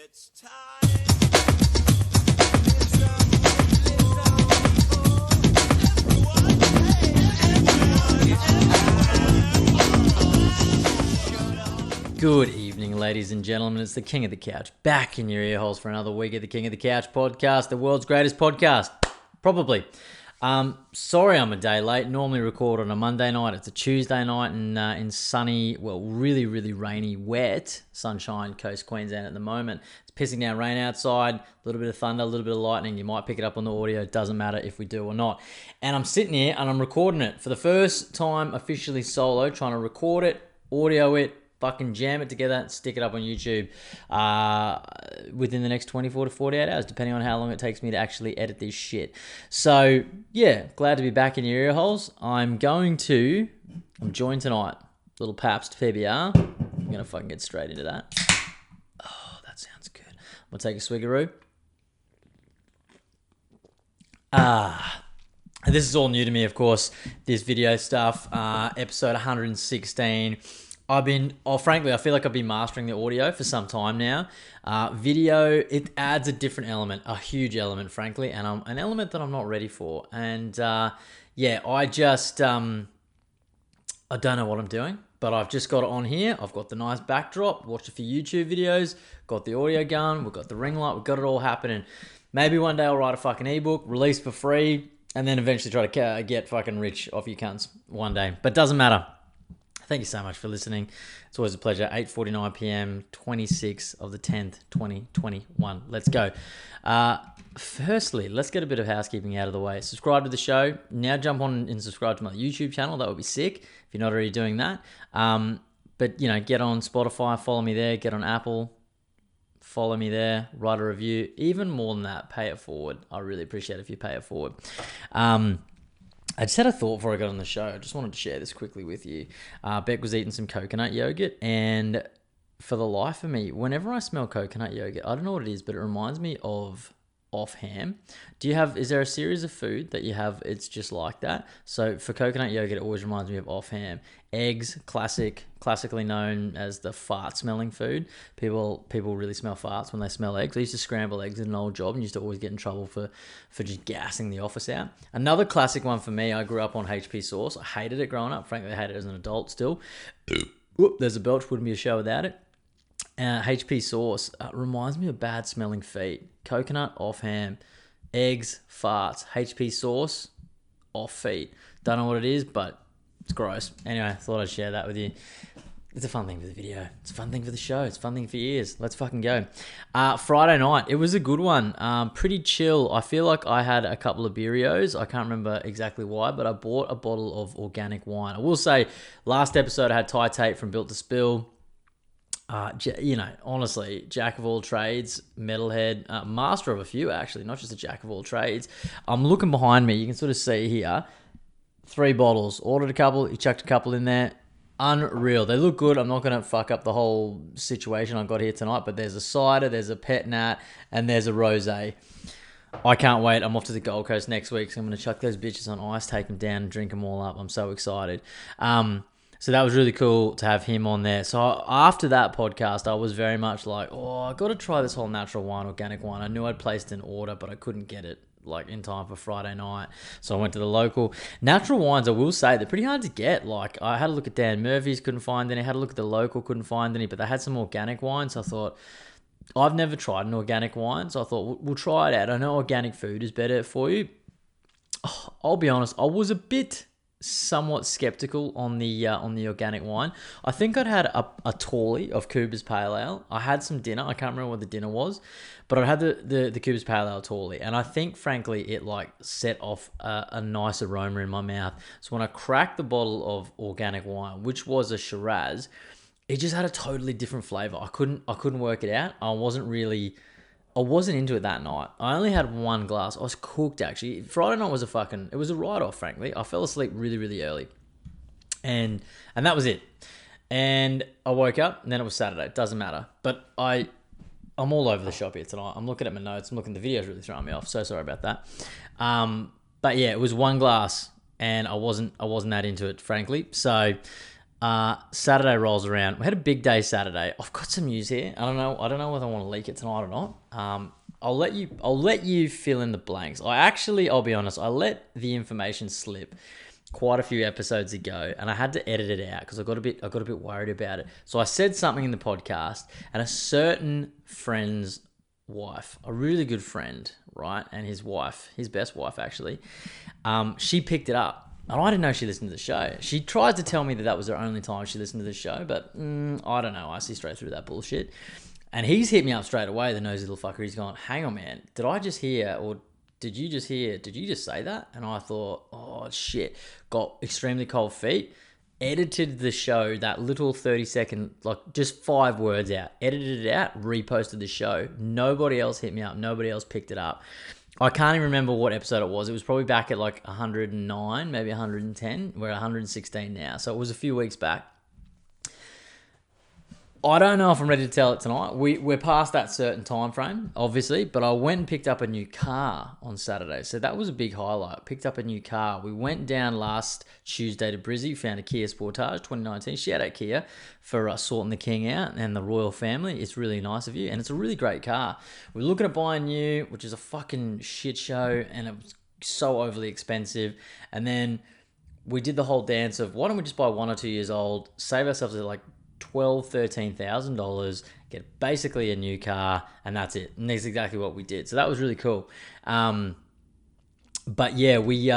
It's time. Good evening, ladies and gentlemen. It's the King of the Couch back in your ear holes for another week of the King of the Couch podcast, the world's greatest podcast, probably. Sorry I'm a day late. Normally record on a Monday night. It's a Tuesday night in sunny, well, really, really rainy, wet Sunshine Coast, Queensland at the moment. It's pissing down rain outside, a little bit of thunder, a little bit of lightning. You might pick it up on the audio. It doesn't matter if we do or not. And I'm sitting here and I'm recording it for the first time officially solo, trying to record it, audio it, fucking jam it together and stick it up on YouTube within the next 24 to 48 hours, depending on how long it takes me to actually edit this shit. So, yeah, glad to be back in your ear holes. I'm joined tonight, little Pabst PBR. I'm going to fucking get straight into that. Oh, that sounds good. I'm going to take a swiggeroo. This is all new to me, of course, this video stuff, episode 116. Frankly, I feel like I've been mastering the audio for some time now. Video, it adds a different element, a huge element, frankly, and an element that I'm not ready for. And yeah, I don't know what I'm doing, but I've just got it on here. I've got the nice backdrop, watched a few YouTube videos, got the audio gun, we've got the ring light, we've got it all happening. Maybe one day I'll write a fucking ebook, release for free, and then eventually try to get fucking rich off you cunts one day. But doesn't matter. Thank you so much for listening. It's always a pleasure. 8:49 p.m., 26th of the 10th, 2021. Let's go. Firstly, let's get a bit of housekeeping out of the way. Subscribe to the show. Now jump on and subscribe to my YouTube channel. That would be sick if you're not already doing that. But, you know, get on Spotify, follow me there. Get on Apple, follow me there. Write a review. Even more than that, pay it forward. I really appreciate it if you pay it forward. I just had a thought before I got on the show. I just wanted to share this quickly with you. Beck was eating some coconut yogurt, and for the life of me, whenever I smell coconut yogurt, I don't know what it is, but it reminds me of off ham. Is there a series of food that you have, it's just like that? So for coconut yogurt, it always reminds me of off ham. Eggs, classically known as the fart smelling food. People really smell farts when they smell eggs. I used to scramble eggs in an old job and used to always get in trouble for just gassing the office out. Another classic one for me, I grew up on HP sauce. I hated it growing up. Frankly, I hate it as an adult still. Whoop, there's a belch, wouldn't be a show without it. HP sauce reminds me of bad smelling feet. Coconut, off ham. Eggs, farts. HP sauce, off feet. Don't know what it is, but it's gross. Anyway, I thought I'd share that with you. It's a fun thing for the video. It's a fun thing for the show. It's a fun thing for your ears. Let's fucking go. Friday night, it was a good one. Pretty chill. I feel like I had a couple of beerios. I can't remember exactly why, but I bought a bottle of organic wine. I will say, last episode I had Ty Tate from Built to Spill. You know, honestly, jack of all trades, metalhead, master of a few actually, not just a jack of all trades. I'm looking behind me. You can sort of see here, 3 bottles. Ordered a couple, he chucked a couple in there. Unreal. They look good. I'm not going to fuck up the whole situation I've got here tonight, but there's a cider, there's a pet nat, and there's a rosé. I can't wait. I'm off to the Gold Coast next week, so I'm going to chuck those bitches on ice, take them down, and drink them all up. I'm so excited. So that was really cool to have him on there. So after that podcast, I was very much like, I got to try this whole natural wine, organic wine. I knew I'd placed an order, but I couldn't get it like in time for Friday night. So I went to the local. Natural wines, I will say, they're pretty hard to get. Like, I had a look at Dan Murphy's, couldn't find any. Had a look at the local, couldn't find any. But they had some organic wines. So I thought, I've never tried an organic wine. So I thought, we'll try it out. I know organic food is better for you. I'll be honest, I was a bit somewhat skeptical on the organic wine. I think I'd had a Tawley of Cooper's Pale Ale. I had some dinner. I can't remember what the dinner was, but I had the Cooper's Pale Ale Tawley, and I think frankly it like set off a nice aroma in my mouth. So when I cracked the bottle of organic wine, which was a Shiraz, it just had a totally different flavor. I couldn't work it out. I wasn't into it that night. I only had one glass. I was cooked, actually. Friday night was it was a write-off, frankly. I fell asleep really, really early. And that was it. And I woke up, and then it was Saturday. It doesn't matter. But I'm all over the shop here tonight. I'm looking at my notes. I'm looking at the videos really throwing me off. So sorry about that. But yeah, it was one glass, and I wasn't that into it, frankly. So Saturday rolls around. We had a big day Saturday. I've got some news here. I don't know whether I want to leak it tonight or not. I'll let you fill in the blanks. I'll be honest, I let the information slip quite a few episodes ago, and I had to edit it out because I got a bit worried about it. So I said something in the podcast, and a certain friend's wife, a really good friend, right, and his wife, his best wife actually, she picked it up. And I didn't know she listened to the show. She tried to tell me that was her only time she listened to the show, but I don't know. I see straight through that bullshit. And he's hit me up straight away, the nosy little fucker. He's gone, hang on, man. Did I just hear, or did you just say that? And I thought, oh, shit. Got extremely cold feet. Edited the show, that little 30-second, like just 5 words out. Edited it out, reposted the show. Nobody else hit me up. Nobody else picked it up. I can't even remember what episode it was. It was probably back at like 109, maybe 110. We're at 116 now. So it was a few weeks back. I don't know if I'm ready to tell it tonight. We're past that certain time frame, obviously, but I went and picked up a new car on Saturday. So that was a big highlight. Picked up a new car. We went down last Tuesday to Brizzy, found a Kia Sportage 2019. Shout out Kia for sorting the king out and the royal family. It's really nice of you, and it's a really great car. We're looking at buying new, which is a fucking shit show, and it was so overly expensive. And then we did the whole dance of, why don't we just buy 1 or 2 years old, save ourselves like $12,000-$13,000, get basically a new car, and that's it. And that's exactly what we did. So that was really cool. But yeah, we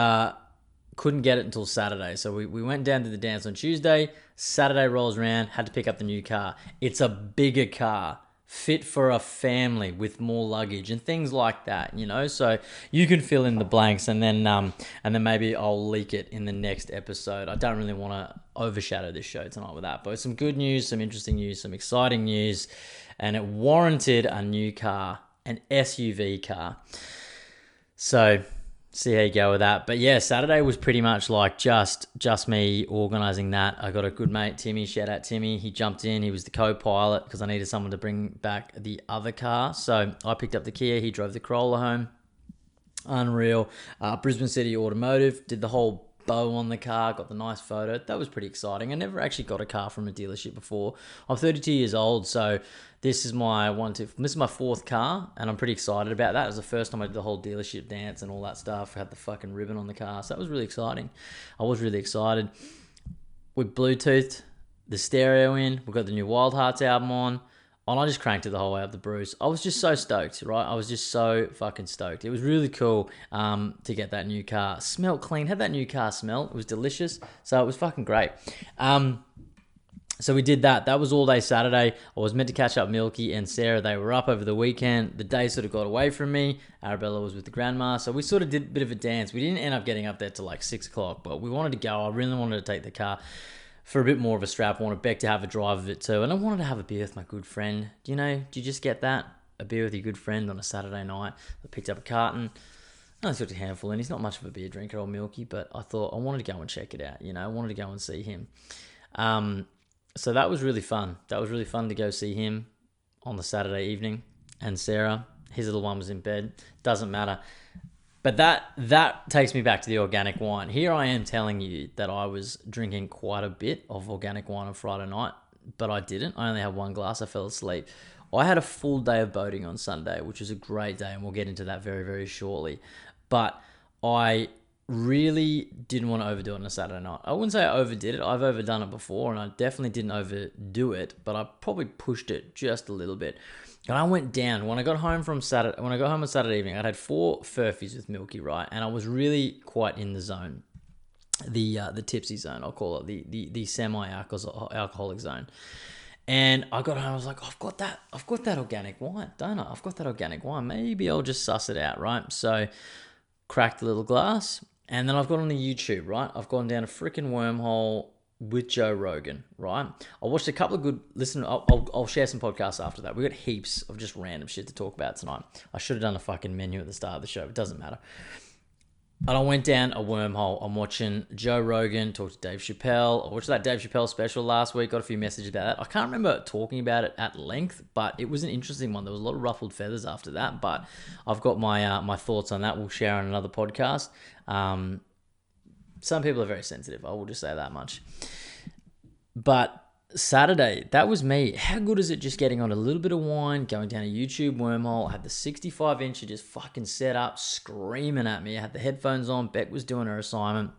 couldn't get it until Saturday. So we went down to the dance on Tuesday. Saturday rolls around, had to pick up the new car. It's a bigger car, fit for a family with more luggage and things like that, you know. So you can fill in the blanks, and then maybe I'll leak it in the next episode. I don't really want to overshadow this show tonight with that, but some good news, some interesting news, some exciting news, and it warranted a new car, an SUV car. So see how you go with that. But yeah, Saturday was pretty much like just me organising that. I got a good mate, Timmy, shout out Timmy. He jumped in, he was the co-pilot because I needed someone to bring back the other car. So I picked up the Kia, he drove the Corolla home. Unreal. Brisbane City Automotive, did the whole bow on the car, got the nice photo. That was pretty exciting. I never actually got a car from a dealership before. I'm 32 years old, so this is my 4th car, and I'm pretty excited about that. It was the first time I did the whole dealership dance and all that stuff. I had the fucking ribbon on the car, so that was really exciting. I was really excited. We Bluetoothed the stereo in. We got the new Wild Hearts album on. And I just cranked it the whole way up the Bruce. I was just so stoked, right? I was just so fucking stoked. It was really cool to get that new car. Smelled clean. Had that new car smell. It was delicious. So it was fucking great. So we did that. That was all day Saturday. I was meant to catch up Milky and Sarah. They were up over the weekend. The day sort of got away from me. Arabella was with the grandma. So we sort of did a bit of a dance. We didn't end up getting up there till like 6 o'clock, but we wanted to go. I really wanted to take the car for a bit more of a strap. I wanted Beck to have a drive of it too. And I wanted to have a beer with my good friend. Do you just get that? A beer with your good friend on a Saturday night. I picked up a carton. I took a handful, and he's not much of a beer drinker, old Milky, but I thought I wanted to go and check it out. I wanted to go and see him. So that was really fun. That was really fun to go see him on the Saturday evening. And Sarah, his little one was in bed. Doesn't matter. But that takes me back to the organic wine. Here I am telling you that I was drinking quite a bit of organic wine on Friday night, but I didn't. I only had 1 glass. I fell asleep. I had a full day of boating on Sunday, which was a great day, and we'll get into that very, very shortly. But I really didn't want to overdo it on a Saturday night. I wouldn't say I overdid it. I've overdone it before, and I definitely didn't overdo it, but I probably pushed it just a little bit. And I went down when I got home on Saturday evening. I'd had 4 Furfies with Milky, right? And I was really quite in the zone, the tipsy zone, I'll call it, the semi-alcoholic zone. And I got home, I was like, I've got that organic wine, don't I? I've got that organic wine. Maybe I'll just suss it out, right? So cracked a little glass, and then I've got on the YouTube, right? I've gone down a freaking wormhole with Joe Rogan, right? I watched a couple of good, I'll share some podcasts after that. We got heaps of just random shit to talk about tonight. I should have done a fucking menu at the start of the show. It doesn't matter. And I went down a wormhole. I'm watching Joe Rogan talk to Dave Chappelle. I watched that Dave Chappelle special last week. Got a few messages about that. I can't remember talking about it at length, but it was an interesting one. There was a lot of ruffled feathers after that, but I've got my thoughts on that. We'll share on another podcast. Some people are very sensitive. I will just say that much. But Saturday, that was me. How good is it just getting on a little bit of wine, going down a YouTube wormhole? I had the 65-inch just fucking set up, screaming at me. I had the headphones on. Beck was doing her assignment.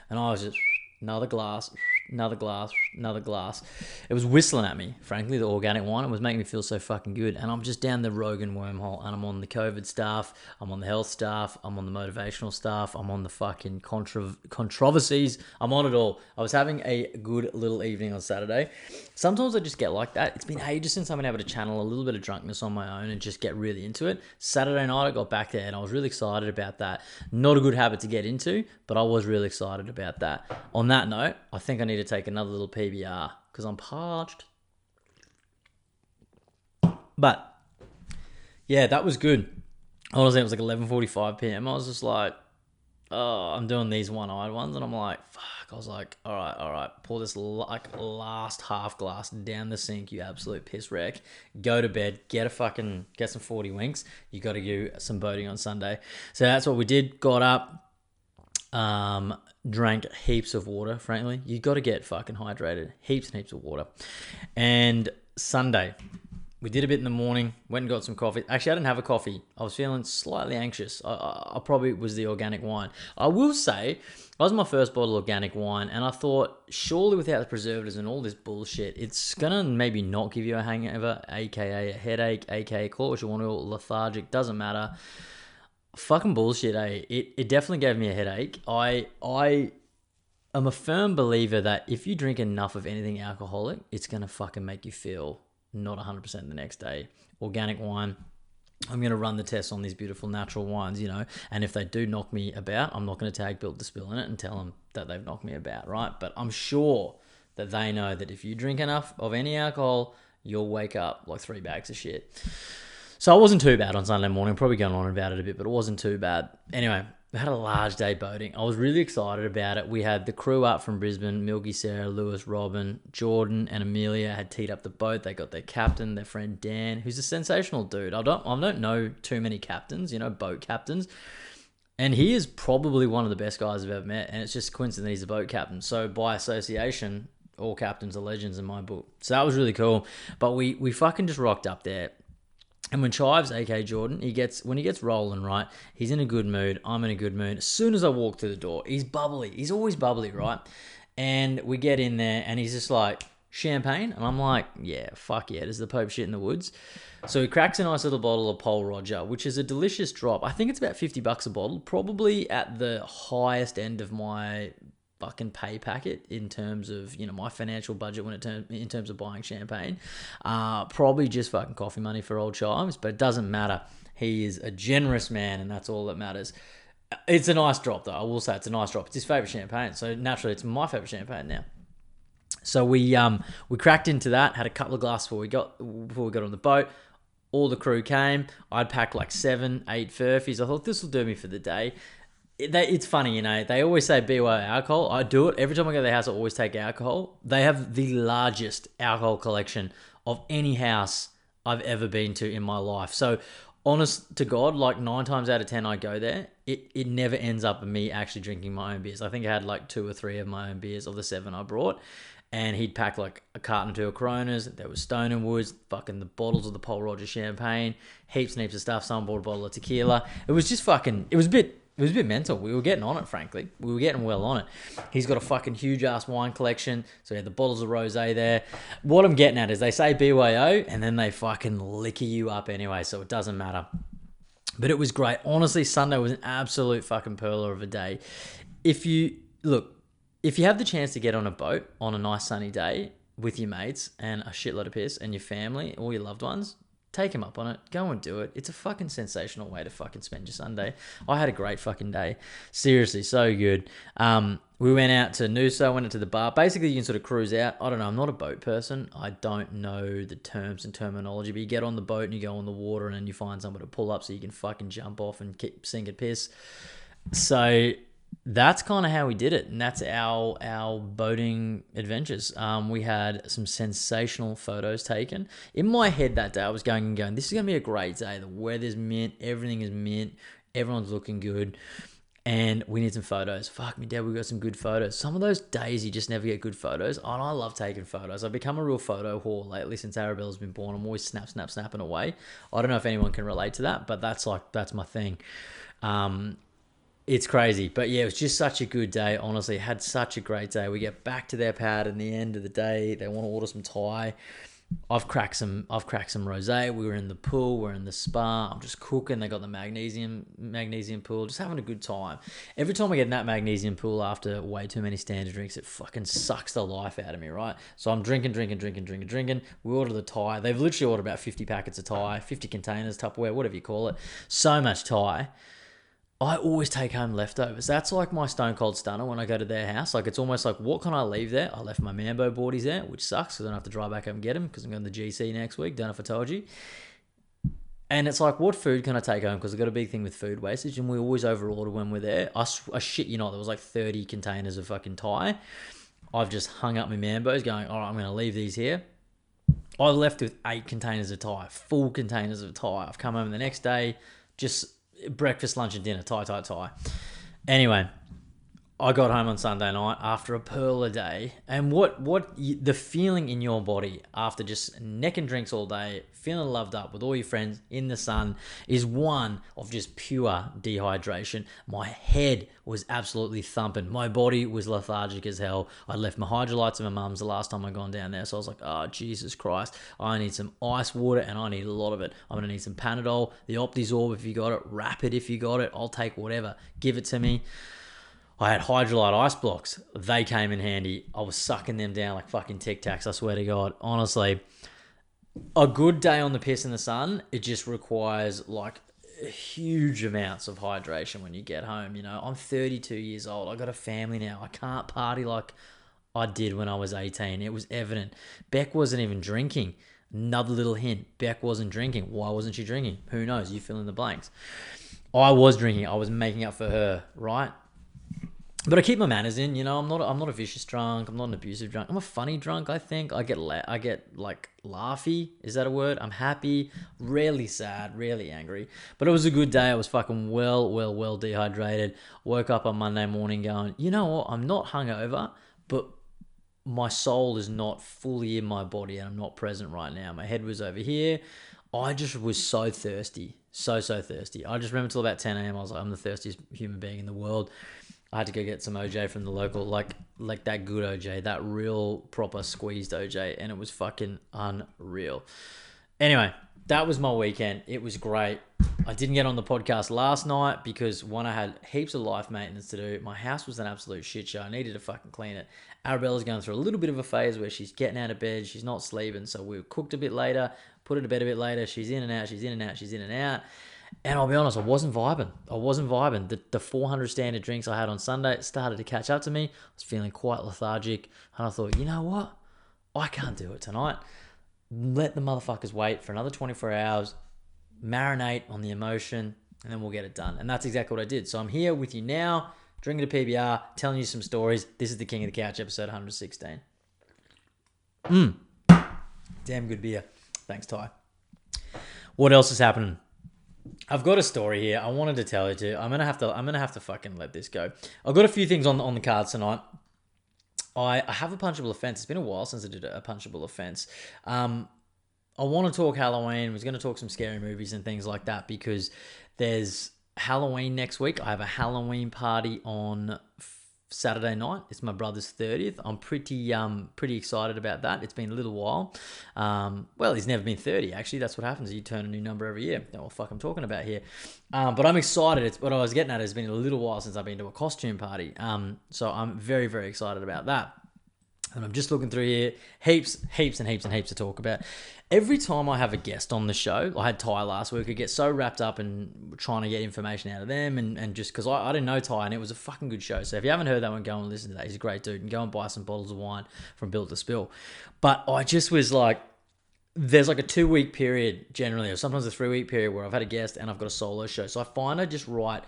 And I was just, another glass, another glass, another glass. It was whistling at me, frankly, the organic wine. It was making me feel so fucking good. And I'm just down the Rogan wormhole, and I'm on the COVID stuff. I'm on the health stuff. I'm on the motivational stuff. I'm on the fucking controversies. I'm on it all. I was having a good little evening on Saturday. Sometimes I just get like that. It's been ages since I've been able to channel a little bit of drunkenness on my own and just get really into it. Saturday night, I got back there, and I was really excited about that. Not a good habit to get into, but I was really excited about that. On that note, I think I need to take another little PBR because I'm parched. But yeah, that was good. Honestly, it was like 11:45 p.m. I was just like, oh, I'm doing these one-eyed ones, and I'm like, fuck. I was like, all right, pour this like last half glass down the sink, you absolute piss wreck. Go to bed, get some 40 winks. You got to do some boating on Sunday. So that's what we did. Got up, drank heaps of water, frankly. You got to get fucking hydrated. Heaps and heaps of water. And Sunday, we did a bit in the morning, went and got some coffee. Actually, I didn't have a coffee. I was feeling slightly anxious. I probably was the organic wine. I will say, that was my first bottle of organic wine, and I thought, surely without the preservatives and all this bullshit, it's going to maybe not give you a hangover, aka a headache, aka call it what you want to, lethargic, doesn't matter. Fucking bullshit, eh? It definitely gave me a headache. I am a firm believer that if you drink enough of anything alcoholic, it's going to fucking make you feel not 100% the next day. Organic wine, I'm going to run the test on these beautiful natural wines, and if they do knock me about, I'm not going to tag Built to Spill in it and tell them that they've knocked me about, right? But I'm sure that they know that if you drink enough of any alcohol, you'll wake up like 3 bags of shit. So it wasn't too bad on Sunday morning. Probably going on about it a bit, but it wasn't too bad. Anyway, we had a large day boating. I was really excited about it. We had the crew up from Brisbane, Milky, Sarah, Lewis, Robin, Jordan, and Amelia had teed up the boat. They got their captain, their friend Dan, who's a sensational dude. I don't know too many captains, boat captains. And he is probably one of the best guys I've ever met. And it's just coincident that he's a boat captain. So by association, all captains are legends in my book. So that was really cool. But we fucking just rocked up there. And when Chives, aka Jordan, when he gets rolling, right, he's in a good mood. I'm in a good mood. As soon as I walk through the door, he's bubbly. He's always bubbly, right? And we get in there, and he's just like, champagne? And I'm like, yeah, fuck yeah, does the Pope shit in the woods? So he cracks a nice little bottle of Pol Roger, which is a delicious drop. I think it's about $50 a bottle, probably at the highest end of my fucking pay packet in terms of my financial budget in terms of buying champagne. Probably just fucking coffee money for old Chives, but it doesn't matter. He is a generous man, and that's all that matters. It's a nice drop, though. I will say it's a nice drop. It's his favorite champagne, so naturally it's my favorite champagne now. So we cracked into that, had a couple of glasses before we got on the boat. All the crew came. I'd packed like 7, 8 furfies. I thought this will do me for the day. It's funny, they always say BYO alcohol. I do it. Every time I go to their house, I always take alcohol. They have the largest alcohol collection of any house I've ever been to in my life. So honest to God, like 9 times out of 10 I go there, it never ends up in me actually drinking my own beers. I think I had like 2 or 3 of my own beers of the 7 I brought. And he'd packed like a carton or 2 of Coronas. There was Stone and Woods, fucking the bottles of the Pol Roger champagne, heaps and heaps of stuff. Someone bought a bottle of tequila. It was just fucking, it was a bit mental. We were getting on it, frankly. We were getting well on it. He's got a fucking huge-ass wine collection. So he had the bottles of rosé there. What I'm getting at is they say BYO, and then they fucking liquor you up anyway, so it doesn't matter. But it was great. Honestly, Sunday was an absolute fucking perler of a day. If you have the chance to get on a boat on a nice sunny day with your mates and a shitload of piss and your family or your loved ones, take him up on it. Go and do it. It's a fucking sensational way to fucking spend your Sunday. I had a great fucking day. Seriously, so good. We went out to Noosa, went into the bar. Basically, you can sort of cruise out. I don't know. I'm not a boat person. I don't know the terms and terminology, but you get on the boat and you go on the water and then you find somewhere to pull up so you can fucking jump off and keep sinking piss. So that's kind of how we did it, and that's our boating adventures. We had some sensational photos taken. In my head that day, I was going, this is going to be a great day. The weather's mint, everything is mint, everyone's looking good. and we need some photos. Fuck me, Dad, we got some good photos. Some of those days you just never get good photos, and I love taking photos. I've become a real photo whore lately since Arabella's been born. I'm always snapping away. I don't know if anyone can relate to that, but that's my thing. It's crazy, but yeah, it was just such a good day. Honestly, had such a great day. We get back to their pad in the end of the day. They want to order some Thai. I've cracked some rosé. We were in the pool. We're in the spa. I'm just cooking. They got the magnesium pool. Just having a good time. Every time I get in that magnesium pool after way too many standard drinks, it fucking sucks the life out of me, right? So I'm drinking. We order the Thai. They've literally ordered about 50 packets of Thai, 50 containers, Tupperware, whatever you call it. So much Thai. I always take home leftovers. That's like my stone cold stunner when I go to their house. Like, it's almost like, what can I leave there? I left my Mambo boardies there, which sucks because I don't have to drive back up and get them because I'm going to the GC next week. Don't know if I told you. And it's like, what food can I take home? Because I've got a big thing with food wastage, and we always overorder when we're there. I shit you not, there was like 30 containers of fucking Thai. I've just hung up my Mambos going, all right, I'm going to leave these here. I left with 8 containers of Thai, full containers of Thai. I've come home the next day, just breakfast, lunch, and dinner, Thai. Anyway, I got home on Sunday night after a pearler day, and the feeling in your body after just necking drinks all day, feeling loved up with all your friends in the sun, is one of just pure dehydration. My head was absolutely thumping. My body was lethargic as hell. I left my hydrolytes at my mum's the last time I gone down there, so I was like, oh, Jesus Christ, I need some ice water, and I need a lot of it. I'm going to need some Panadol, the Optizorb if you got it, Rapid if you got it, I'll take whatever. Give it to me. I had hydrolyte ice blocks. They came in handy. I was sucking them down like fucking Tic Tacs, I swear to God. Honestly, a good day on the piss in the sun, it just requires like huge amounts of hydration when you get home. You know, I'm 32 years old. I got a family now. I can't party like I did when I was 18. It was evident. Beck wasn't even drinking. Another little hint. Beck wasn't drinking. Why wasn't she drinking? Who knows? You fill in the blanks. I was drinking. I was making up for her, right? But I keep my manners in, you know. I'm not a vicious drunk. I'm not an abusive drunk. I'm a funny drunk, I think. I get like laughy. Is that a word? I'm happy, rarely sad, rarely angry. But it was a good day. I was fucking well dehydrated. Woke up on Monday morning going, you know what? I'm not hungover, but my soul is not fully in my body and I'm not present right now. My head was over here. I just was so thirsty. So thirsty. I just remember till about 10 a.m. I was like, I'm the thirstiest human being in the world. I had to go get some OJ from the local, like that good OJ, that real proper squeezed OJ, and it was fucking unreal. Anyway, that was my weekend. It was great. I didn't get on the podcast last night because, one, I had heaps of life maintenance to do. My house was an absolute shit show. I needed to fucking clean it. Arabella's going through a little bit of a phase where she's getting out of bed. She's not sleeping, so we cooked a bit later, put her to bed a bit later. She's in and out. And I'll be honest, I wasn't vibing. The 400 standard drinks I had on Sunday started to catch up to me. I was feeling quite lethargic. And I thought, you know what? I can't do it tonight. Let the motherfuckers wait for another 24 hours, marinate on the emotion, and then we'll get it done. And that's exactly what I did. So I'm here with you now, drinking a PBR, telling you some stories. This is the King of the Couch, episode 116. Damn good beer. Thanks, Ty. What else is happening? I've got a story here I wanted to tell you too. I'm gonna have to fucking let this go. I've got a few things on the cards tonight. I have a punchable offense. It's been a while since I did a punchable offense. I want to talk Halloween. I was going to talk some scary movies and things like that because there's Halloween next week. I have a Halloween party on Saturday night. It's my brother's 30th. I'm pretty excited about that. It's been a little while. Well, he's never been 30, actually. That's what happens. You turn a new number every year. Don't know what the fuck I'm talking about here. But I'm excited. It's what I was getting at. It's been a little while since I've been to a costume party. So I'm very, very excited about that. And I'm just looking through here, heaps to talk about. Every time I have a guest on the show, I had Ty last week, I get so wrapped up in trying to get information out of them and just because I didn't know Ty and it was a fucking good show. So if you haven't heard that one, go and listen to that. He's a great dude and go and buy some bottles of wine from Built to Spill. But I just was like, there's like a 2-week period generally, or sometimes a 3-week period where I've had a guest and I've got a solo show. So I find I just write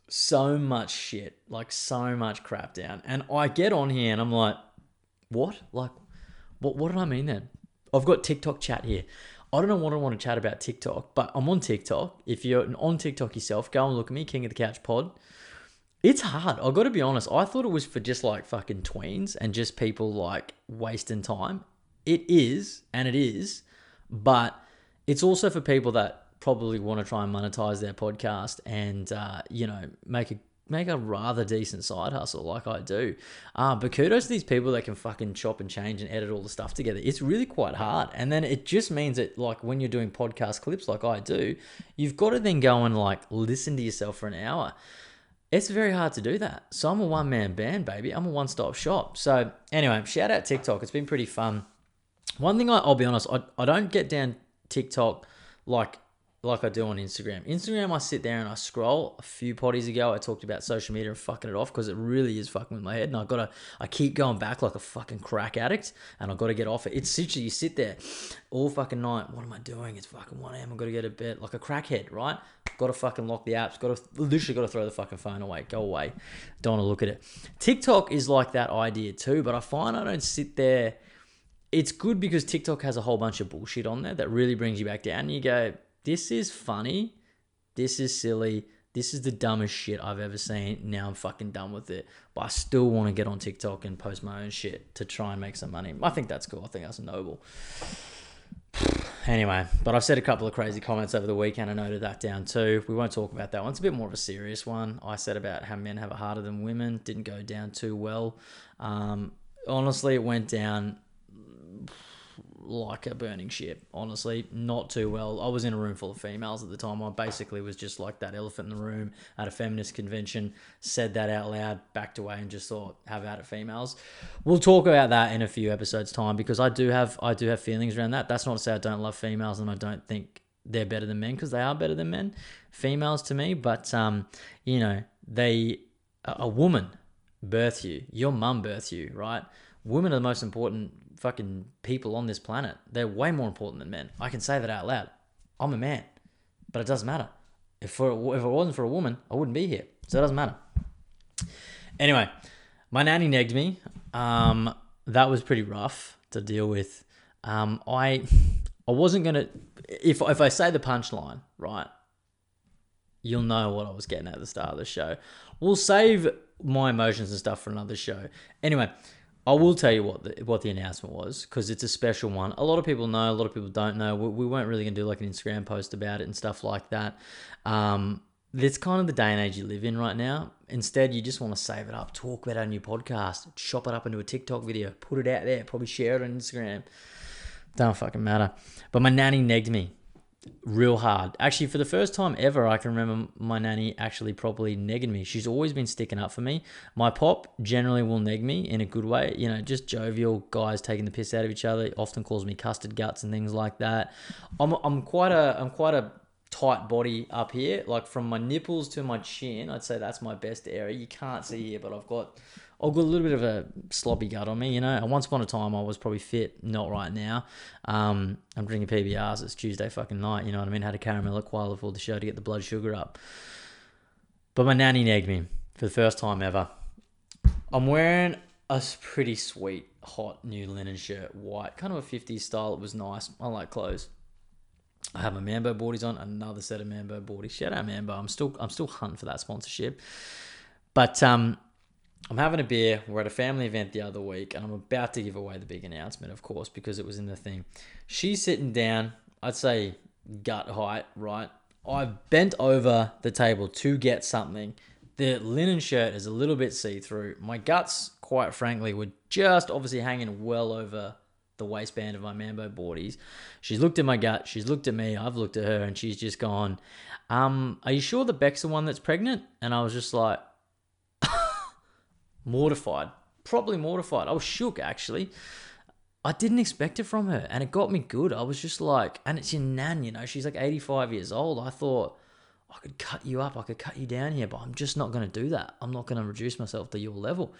so much shit, like so much crap down. And I get on here and I'm like, what? Like, what did I mean then? I've got TikTok chat here. I don't know what I want to chat about TikTok, but I'm on TikTok. If you're on TikTok yourself, go and look at me, King of the Couch Pod. It's hard. I got to be honest. I thought it was for just like fucking tweens and just people like wasting time. It is, and it is, but it's also for people that probably want to try and monetize their podcast and make a rather decent side hustle like I do. But kudos to these people that can fucking chop and change and edit all the stuff together. It's really quite hard. And then it just means that like when you're doing podcast clips like I do, you've got to then go and like listen to yourself for an hour. It's very hard to do that. So I'm a one-man band, baby. I'm a one-stop shop. So anyway, shout out TikTok. It's been pretty fun. One thing I'll be honest, I don't get down TikTok like I do on Instagram. Instagram, I sit there and I scroll. A few potties ago, I talked about social media and fucking it off because it really is fucking with my head. And I keep going back like a fucking crack addict and I've got to get off it. It's literally, you sit there all fucking night. What am I doing? It's fucking 1 a.m. I've got to go to bed like a crackhead, right? Got to fucking lock the apps. Literally got to throw the fucking phone away. Go away. Don't want to look at it. TikTok is like that idea too, but I find I don't sit there. It's good because TikTok has a whole bunch of bullshit on there that really brings you back down. And you go, this is funny. This is silly. This is the dumbest shit I've ever seen. Now I'm fucking done with it. But I still want to get on TikTok and post my own shit to try and make some money. I think that's cool. I think that's noble. Anyway, but I've said a couple of crazy comments over the weekend. I noted that down too. We won't talk about that one. It's a bit more of a serious one. I said about how men have it harder than women. Didn't go down too well. Honestly, it went down like a burning ship. Honestly, not too well. I was in a room full of females at the time. I basically was just like that elephant in the room at a feminist convention, said that out loud, backed away and just thought, have at it, females. We'll talk about that in a few episodes time because I do have feelings around that. That's not to say I don't love females and I don't think they're better than men, because they are better than men, females to me, but a woman births you, your mum births you, right? Women are the most important fucking people on this planet. They're way more important than men. I can say that out loud. I'm a man, but it doesn't matter. If it wasn't for a woman, I wouldn't be here. So it doesn't matter. Anyway, my nanny negged me. That was pretty rough to deal with. I wasn't gonna. If I say the punchline, right, you'll know what I was getting at the start of the show. We'll save my emotions and stuff for another show. Anyway, I will tell you what the announcement was, because it's a special one. A lot of people know, a lot of people don't know. We weren't really going to do like an Instagram post about it and stuff like that. That's kind of the day and age you live in right now. Instead, you just want to save it up, talk about our new podcast, chop it up into a TikTok video, put it out there, probably share it on Instagram. Don't fucking matter. But my nanny negged me real hard. Actually, for the first time ever, I can remember my nanny actually properly negging me. She's always been sticking up for me. My pop generally will neg me in a good way. You know, just jovial guys taking the piss out of each other. He often calls me custard guts and things like that. I'm quite a tight body up here. Like from my nipples to my chin, I'd say that's my best area. You can't see here, but I've got a little bit of a sloppy gut on me, you know. And once upon a time, I was probably fit. Not right now. I'm drinking PBRs. It's Tuesday fucking night, you know what I mean? Had a caramel liqueur before the show to get the blood sugar up. But my nanny negged me for the first time ever. I'm wearing a pretty sweet, hot, new linen shirt. White. Kind of a 50s style. It was nice. I like clothes. I have my Mambo boardies on. Another set of Mambo boardies. Shout out Mambo. I'm still hunting for that sponsorship. But, I'm having a beer. We're at a family event the other week, and I'm about to give away the big announcement, of course, because it was in the thing. She's sitting down, I'd say gut height, right? I've bent over the table to get something. The linen shirt is a little bit see-through. My guts, quite frankly, were just obviously hanging well over the waistband of my Mambo boardies. She's looked at my gut. She's looked at me. I've looked at her, and she's just gone, are you sure the Beck's the one that's pregnant? And I was just like, mortified, probably mortified. I was shook, actually. I didn't expect it from her, and it got me good. I was just like, and it's your nan, you know, she's like 85 years old. I thought, I could cut you up, I could cut you down here, but I'm just not going to do that. I'm not going to reduce myself to your level.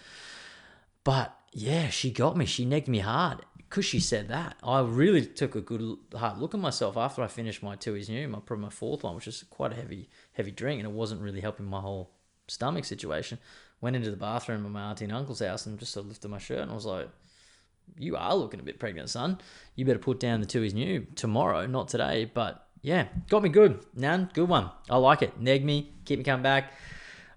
But yeah, she got me. She negged me hard because she said that. I really took a good hard look at myself after I finished my Tui's New, probably my fourth one, which is quite a heavy drink, and it wasn't really helping my whole stomach situation. Went into the bathroom at my auntie and uncle's house and just sort of lifted my shirt and I was like, you are looking a bit pregnant, son. You better put down the Tui's New tomorrow, not today. But yeah, got me good. Nan, good one. I like it. Neg me, keep me coming back.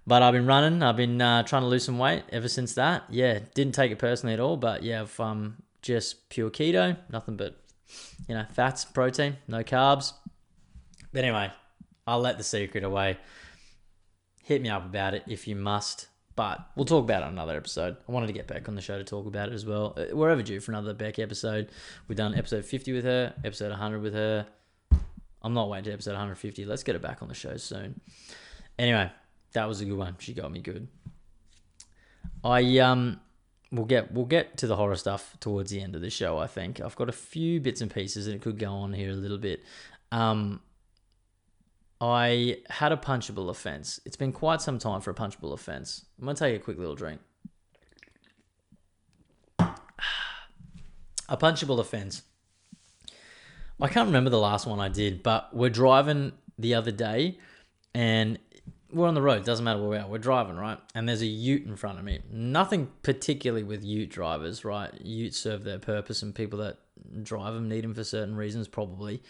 But I've been running. I've been trying to lose some weight ever since that. Yeah, didn't take it personally at all. But yeah, I've just pure keto, nothing but fats, protein, no carbs. But anyway, I'll let the secret away. Hit me up about it if you must. But we'll talk about it on another episode. I wanted to get Beck on the show to talk about it as well. We're overdue for another Beck episode. We've done episode 50 with her, episode 100 with her. I'm not waiting to episode 150. Let's get her back on the show soon. Anyway, that was a good one. She got me good. We'll get to the horror stuff towards the end of the show, I think. I've got a few bits and pieces and it could go on here a little bit. I had a punchable offence. It's been quite some time for a punchable offence. I'm going to take a quick little drink. A punchable offence. I can't remember the last one I did, but we're driving the other day and we're on the road. Doesn't matter where we are. We're driving, right? And there's a ute in front of me. Nothing particularly with ute drivers, right? Utes serve their purpose and people that drive them need them for certain reasons, probably.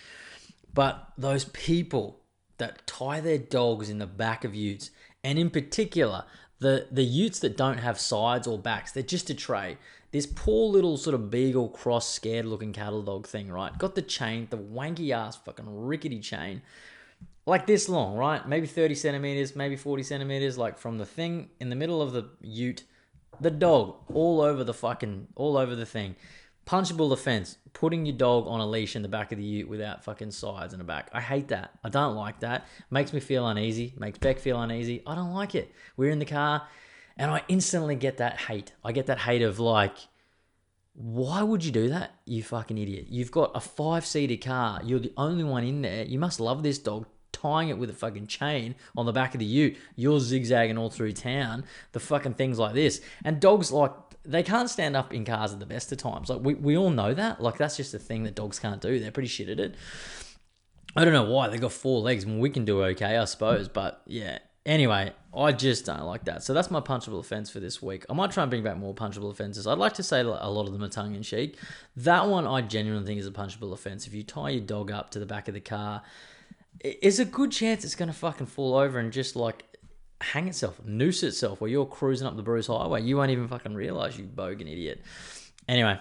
But those people that tie their dogs in the back of utes, and in particular, the utes that don't have sides or backs, they're just a tray. This poor little sort of beagle cross scared looking cattle dog thing, right? Got the chain, the wanky ass fucking rickety chain, like this long, right? Maybe 30 centimeters, maybe 40 centimeters, like from the thing in the middle of the ute, the dog all over the thing. Punchable offense, putting your dog on a leash in the back of the ute without fucking sides in the back. I hate that. I don't like that. Makes me feel uneasy. Makes Beck feel uneasy. I don't like it. We're in the car and I instantly get that hate. I get that hate of like, why would you do that, you fucking idiot? You've got a 5-seater car. You're the only one in there. You must love this dog. Tying it with a fucking chain on the back of the ute. You're zigzagging all through town. The fucking things like this. And dogs, like, they can't stand up in cars at the best of times. Like, we all know that. Like, that's just a thing that dogs can't do. They're pretty shit at it. I don't know why. They got 4 legs. I mean, we can do okay, I suppose. But, yeah. Anyway, I just don't like that. So that's my punchable offence for this week. I might try and bring back more punchable offences. I'd like to say a lot of them are tongue-in-cheek. That one I genuinely think is a punchable offence. If you tie your dog up to the back of the car, it's a good chance it's going to fucking fall over and just like hang itself, noose itself while you're cruising up the Bruce Highway. You won't even fucking realise, you bogan idiot. Anyway,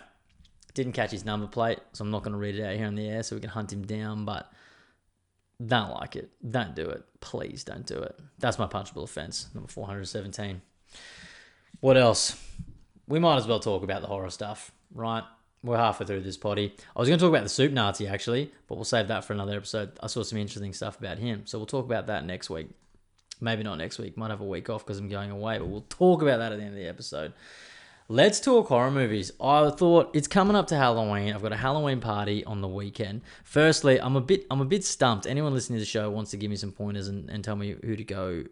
didn't catch his number plate, so I'm not going to read it out here in the air so we can hunt him down, but don't like it. Don't do it. Please don't do it. That's my punchable offence, number 417. What else? We might as well talk about the horror stuff, right? We're halfway through this potty. I was going to talk about the Soup Nazi, actually, but we'll save that for another episode. I saw some interesting stuff about him, so we'll talk about that next week. Maybe not next week. Might have a week off because I'm going away, but we'll talk about that at the end of the episode. Let's talk horror movies. I thought it's coming up to Halloween. I've got a Halloween party on the weekend. Firstly, I'm a bit stumped. Anyone listening to the show wants to give me some pointers and tell me who to go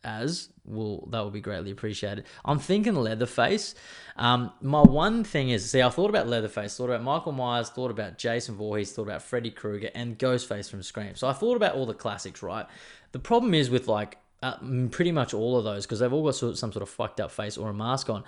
as, well, that would be greatly appreciated. I'm thinking Leatherface. My one thing is, I thought about Leatherface, thought about Michael Myers, thought about Jason Voorhees, thought about Freddy Krueger, and Ghostface from Scream. So I thought about all the classics, right? The problem is with pretty much all of those, because they've all got some sort of fucked up face or a mask on.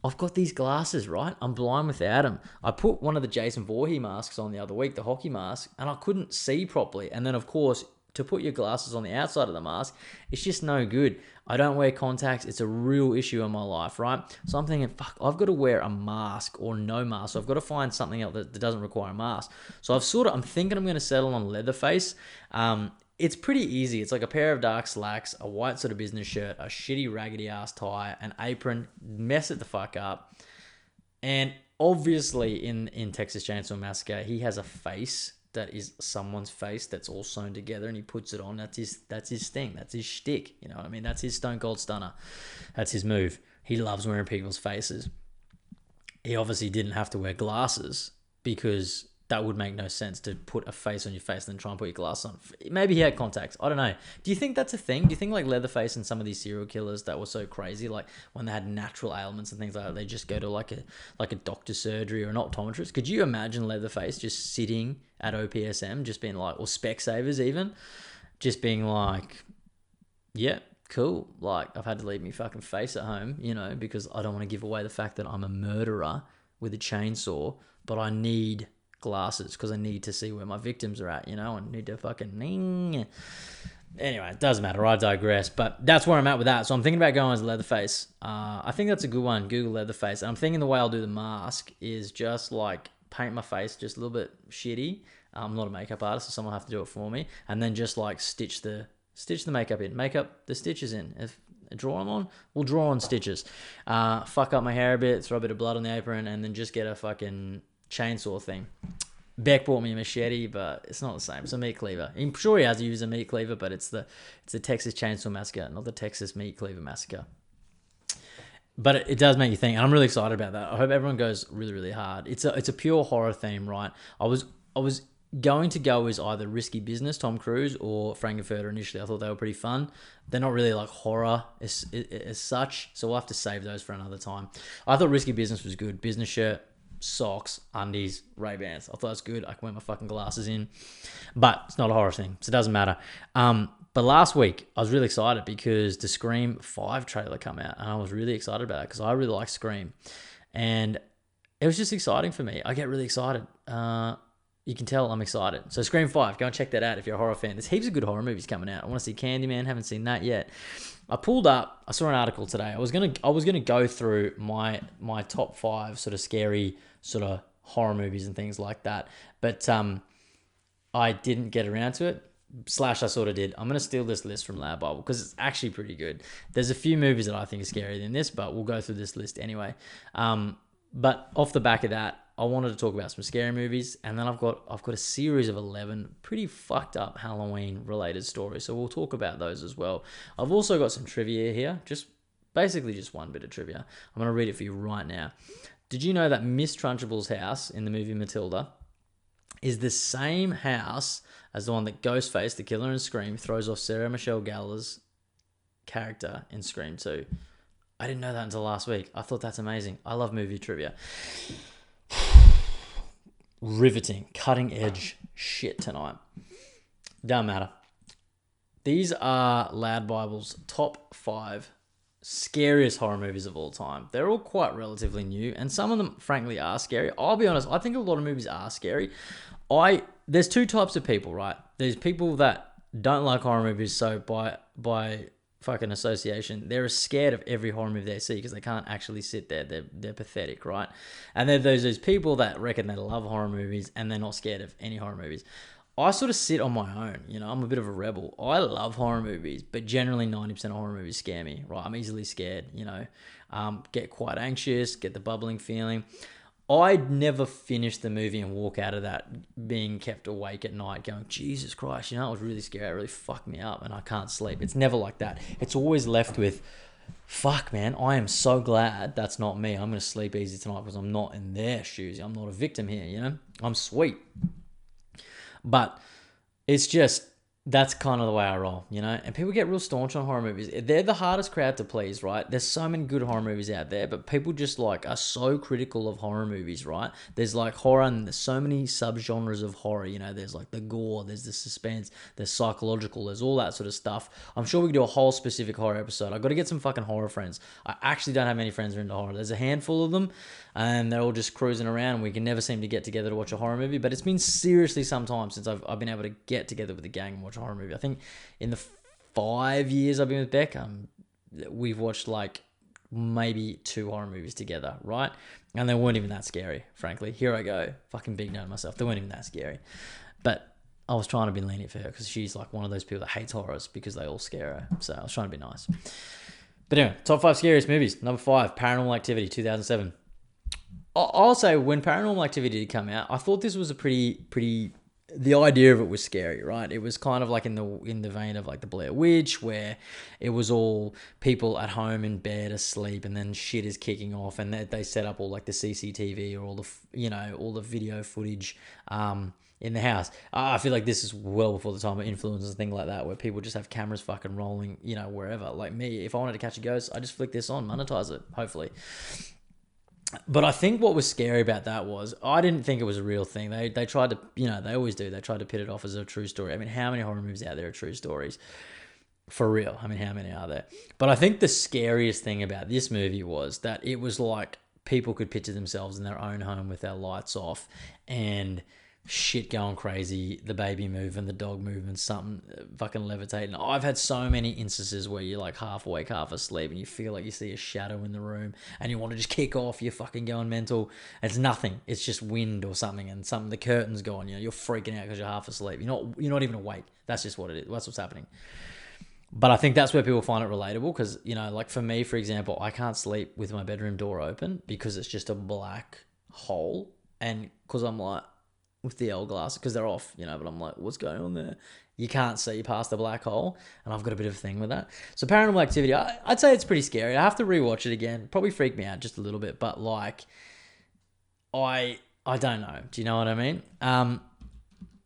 I've got these glasses, right? I'm blind without them. I put one of the Jason Voorhees masks on the other week, the hockey mask, and I couldn't see properly. And then, of course, to put your glasses on the outside of the mask, it's just no good. I don't wear contacts. It's a real issue in my life, right? So I'm thinking, fuck, I've got to wear a mask or no mask. So I've got to find something else that doesn't require a mask. So I'm thinking I'm going to settle on Leatherface. It's pretty easy. It's like a pair of dark slacks, a white sort of business shirt, a shitty raggedy ass tie, an apron, mess it the fuck up. And obviously in Texas Chainsaw Massacre, he has a face that is someone's face that's all sewn together and he puts it on. That's his thing. That's his shtick. You know what I mean? That's his Stone Cold Stunner. That's his move. He loves wearing people's faces. He obviously didn't have to wear glasses because that would make no sense to put a face on your face and then try and put your glasses on. Maybe he had contacts. I don't know. Do you think that's a thing? Do you think like Leatherface and some of these serial killers that were so crazy, like when they had natural ailments and things like that, they just go to like a doctor's surgery or an optometrist? Could you imagine Leatherface just sitting at OPSM, just being like, or Specsavers even, just being like, yeah, cool. Like I've had to leave my fucking face at home, you know, because I don't want to give away the fact that I'm a murderer with a chainsaw, but I need glasses because I need to see where my victims are at, you know, and need to fucking Anyway, it doesn't matter. I digress. But that's where I'm at with that. So I'm thinking about going as Leatherface. I think that's a good one. Google Leatherface. And I'm thinking the way I'll do the mask is just like paint my face just a little bit shitty. I'm not a makeup artist, so someone will have to do it for me. And then just like stitch the makeup in. Make up the stitches in. If draw them on, we'll draw on stitches. Fuck up my hair a bit, throw a bit of blood on the apron, and then just get a fucking chainsaw thing. Beck bought me a machete, but it's not the same. It's a meat cleaver. I'm sure he has to use a meat cleaver, but it's the Texas Chainsaw Massacre, not the Texas Meat Cleaver Massacre. But it does make you think, and I'm really excited about that. I hope everyone goes really, really hard. It's a pure horror theme, right? I was going to go as either Risky Business, Tom Cruise, or Frankenfurter initially. I thought they were pretty fun. They're not really like horror as such, so we'll have to save those for another time. I thought Risky Business was good. Business shirt, socks, undies, Ray-Bans. I thought it was good. I can wear my fucking glasses in. But it's not a horror thing, so it doesn't matter. But last week, I was really excited because the Scream 5 trailer came out, and I was really excited about it because I really like Scream. And it was just exciting for me. I get really excited. You can tell I'm excited. So Scream 5, go and check that out if you're a horror fan. There's heaps of good horror movies coming out. I want to see Candyman, haven't seen that yet. I pulled up, I saw an article today. I was gonna go through my top 5 sort of scary sort of horror movies and things like that. But I didn't get around to it. I sort of did. I'm going to steal this list from Lab Bible because it's actually pretty good. There's a few movies that I think are scarier than this, but we'll go through this list anyway. But off the back of that, I wanted to talk about some scary movies, and then I've got a series of 11 pretty fucked up Halloween related stories, so we'll talk about those as well. I've also got some trivia here, basically just one bit of trivia. I'm going to read it for you right now. Did you know that Miss Trunchable's house in the movie Matilda is the same house as the one that Ghostface, the killer in Scream, throws off Sarah Michelle Gellar's character in Scream 2? I didn't know that until last week. I thought that's amazing. I love movie trivia. Riveting, cutting edge shit tonight. Doesn't matter. These are Loud Bible's top 5 scariest horror movies of all time. They're all quite relatively new, and some of them, frankly, are scary. I'll be honest, I think a lot of movies are scary. There's two types of people, right? There's people that don't like horror movies, so by fucking association, they're scared of every horror movie they see because they can't actually sit there. They're pathetic, right? And then there's those people that reckon they love horror movies and they're not scared of any horror movies. I sort of sit on my own, I'm a bit of a rebel. I love horror movies, but generally 90% of horror movies scare me, right? I'm easily scared, get quite anxious, get the bubbling feeling. I'd never finish the movie and walk out of that being kept awake at night going, Jesus Christ, it was really scary. It really fucked me up and I can't sleep. It's never like that. It's always left with, fuck, man, I am so glad that's not me. I'm going to sleep easy tonight because I'm not in their shoes. I'm not a victim here, I'm sweet. But it's just, that's kind of the way I roll, And people get real staunch on horror movies. They're the hardest crowd to please, right? There's so many good horror movies out there, but people just are so critical of horror movies, right? There's horror, and there's so many subgenres of horror, There's the gore, there's the suspense, there's psychological, there's all that sort of stuff. I'm sure we could do a whole specific horror episode. I've got to get some fucking horror friends. I actually don't have many friends who are into horror. There's a handful of them, and they're all just cruising around, and we can never seem to get together to watch a horror movie, but it's been seriously some time since I've been able to get together with a gang and watch a horror movie. I think in the 5 years I've been with Beck, we've watched maybe 2 horror movies together, right? And they weren't even that scary, frankly. Here I go, fucking big note myself. They weren't even that scary. But I was trying to be lenient for her because she's one of those people that hates horrors because they all scare her. So I was trying to be nice. But anyway, top 5 scariest movies. Number 5, Paranormal Activity, 2007. I'll say when Paranormal Activity did come out, I thought this was a pretty. The idea of it was scary, right? It was kind of in the vein of the Blair Witch, where it was all people at home in bed asleep, and then shit is kicking off, and they set up all the CCTV or all the video footage in the house. I feel like this is well before the time of influencers and things like that, where people just have cameras fucking rolling, wherever. Like me, if I wanted to catch a ghost, I just flick this on, monetize it, hopefully. But I think what was scary about that was I didn't think it was a real thing. They tried to, they always do. They tried to pit it off as a true story. I mean, how many horror movies out there are true stories? For real. I mean, how many are there? But I think the scariest thing about this movie was that it was people could picture themselves in their own home with their lights off, and shit going crazy, the baby moving, the dog moving, something fucking levitating. I've had so many instances where you're like half awake, half asleep, and you feel like you see a shadow in the room, and you want to just kick off. You're fucking going mental. It's nothing. It's just wind or something, and the curtain's gone. You know, you're freaking out because you're half asleep. You're not even awake. That's just what it is. That's what's happening. But I think that's where people find it relatable because, you know, like for me, for example, I can't sleep with my bedroom door open because it's just a black hole. And because I'm like, with the L glasses, because they're off, you know, but I'm like, what's going on there? You can't see past the black hole. And I've got a bit of a thing with that. So Paranormal Activity, I'd say it's pretty scary. I have to rewatch it again. Probably freak me out just a little bit. But like, I don't know. Do you know what I mean?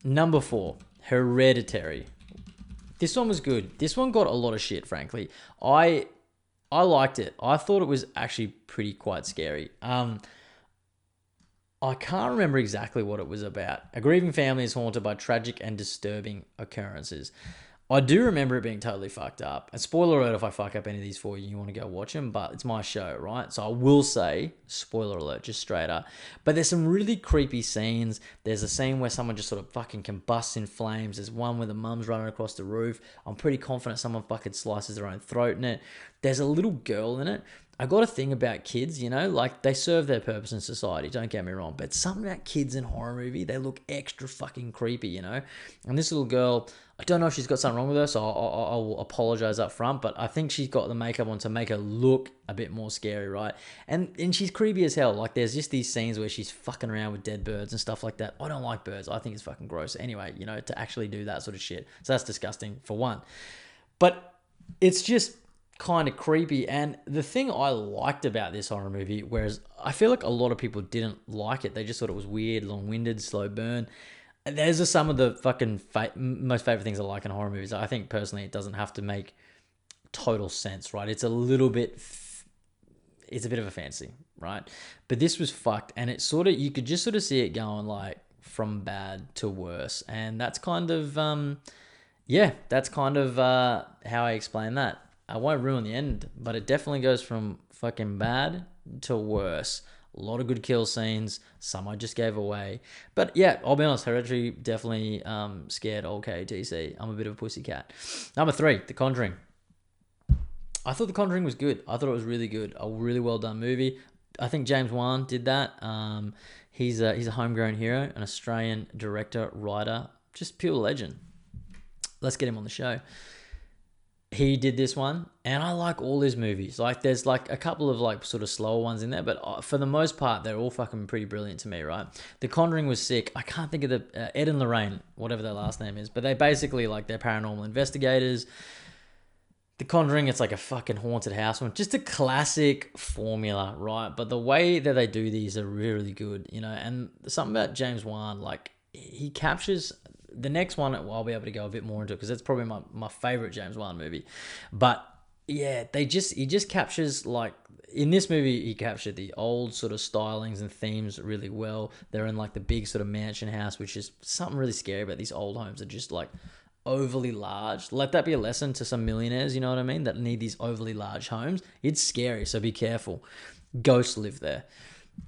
Number 4, Hereditary. This one was good. This one got a lot of shit, frankly. I liked it. I thought it was actually pretty quite scary. I can't remember exactly what it was about. A grieving family is haunted by tragic and disturbing occurrences. I do remember it being totally fucked up. And spoiler alert if I fuck up any of these for you, you want to go watch them, but it's my show, right? So I will say, spoiler alert, just straight up. But there's some really creepy scenes. There's a scene where someone just sort of fucking combusts in flames. There's one where the mum's running across the roof. I'm pretty confident someone fucking slices their own throat in it. There's a little girl in it. I got a thing about kids, you know, like they serve their purpose in society, don't get me wrong, but something about kids in horror movie, they look extra fucking creepy, you know? And this little girl, I don't know if she's got something wrong with her, so I'll apologize up front, but I think she's got the makeup on to make her look a bit more scary, right? And she's creepy as hell. Like there's just these scenes where she's fucking around with dead birds and stuff like that. I don't like birds. I think it's fucking gross. Anyway, you know, to actually do that sort of shit. So that's disgusting for one. But it's just kind of creepy. And the thing I liked about this horror movie, whereas I feel like a lot of people didn't like it, they just thought it was weird, long-winded, slow burn. Those are some of the fucking most favorite things I like in horror movies. I think personally it doesn't have to make total sense, right? It's a bit of a fantasy, right? But this was fucked, and it sort of, you could just sort of see it going like from bad to worse. And that's kind of how I explain that. I won't ruin the end, but it definitely goes from fucking bad to worse. A lot of good kill scenes. Some I just gave away. But yeah, I'll be honest, Hereditary definitely scared old KTC. I'm a bit of a pussycat. Number 3, The Conjuring. I thought The Conjuring was good. I thought it was really good. A really well done movie. I think James Wan did that. He's a homegrown hero, an Australian director, writer, just pure legend. Let's get him on the show. He did this one, and I like all his movies. Like, there's like a couple of like sort of slower ones in there, but for the most part, they're all fucking pretty brilliant to me, right? The Conjuring was sick. I can't think of the Ed and Lorraine, whatever their last name is, but they basically like they're paranormal investigators. The Conjuring, it's like a fucking haunted house one. Just a classic formula, right? But the way that they do these are really good, you know. And something about James Wan, like he captures. The next one, I'll be able to go a bit more into it because it's probably my favorite James Wan movie. But yeah, he just captures, like, in this movie, he captured the old sort of stylings and themes really well. They're in like the big sort of mansion house, which is something really scary about these old homes are just like overly large. Let that be a lesson to some millionaires, you know what I mean, that need these overly large homes. It's scary, so be careful. Ghosts live there.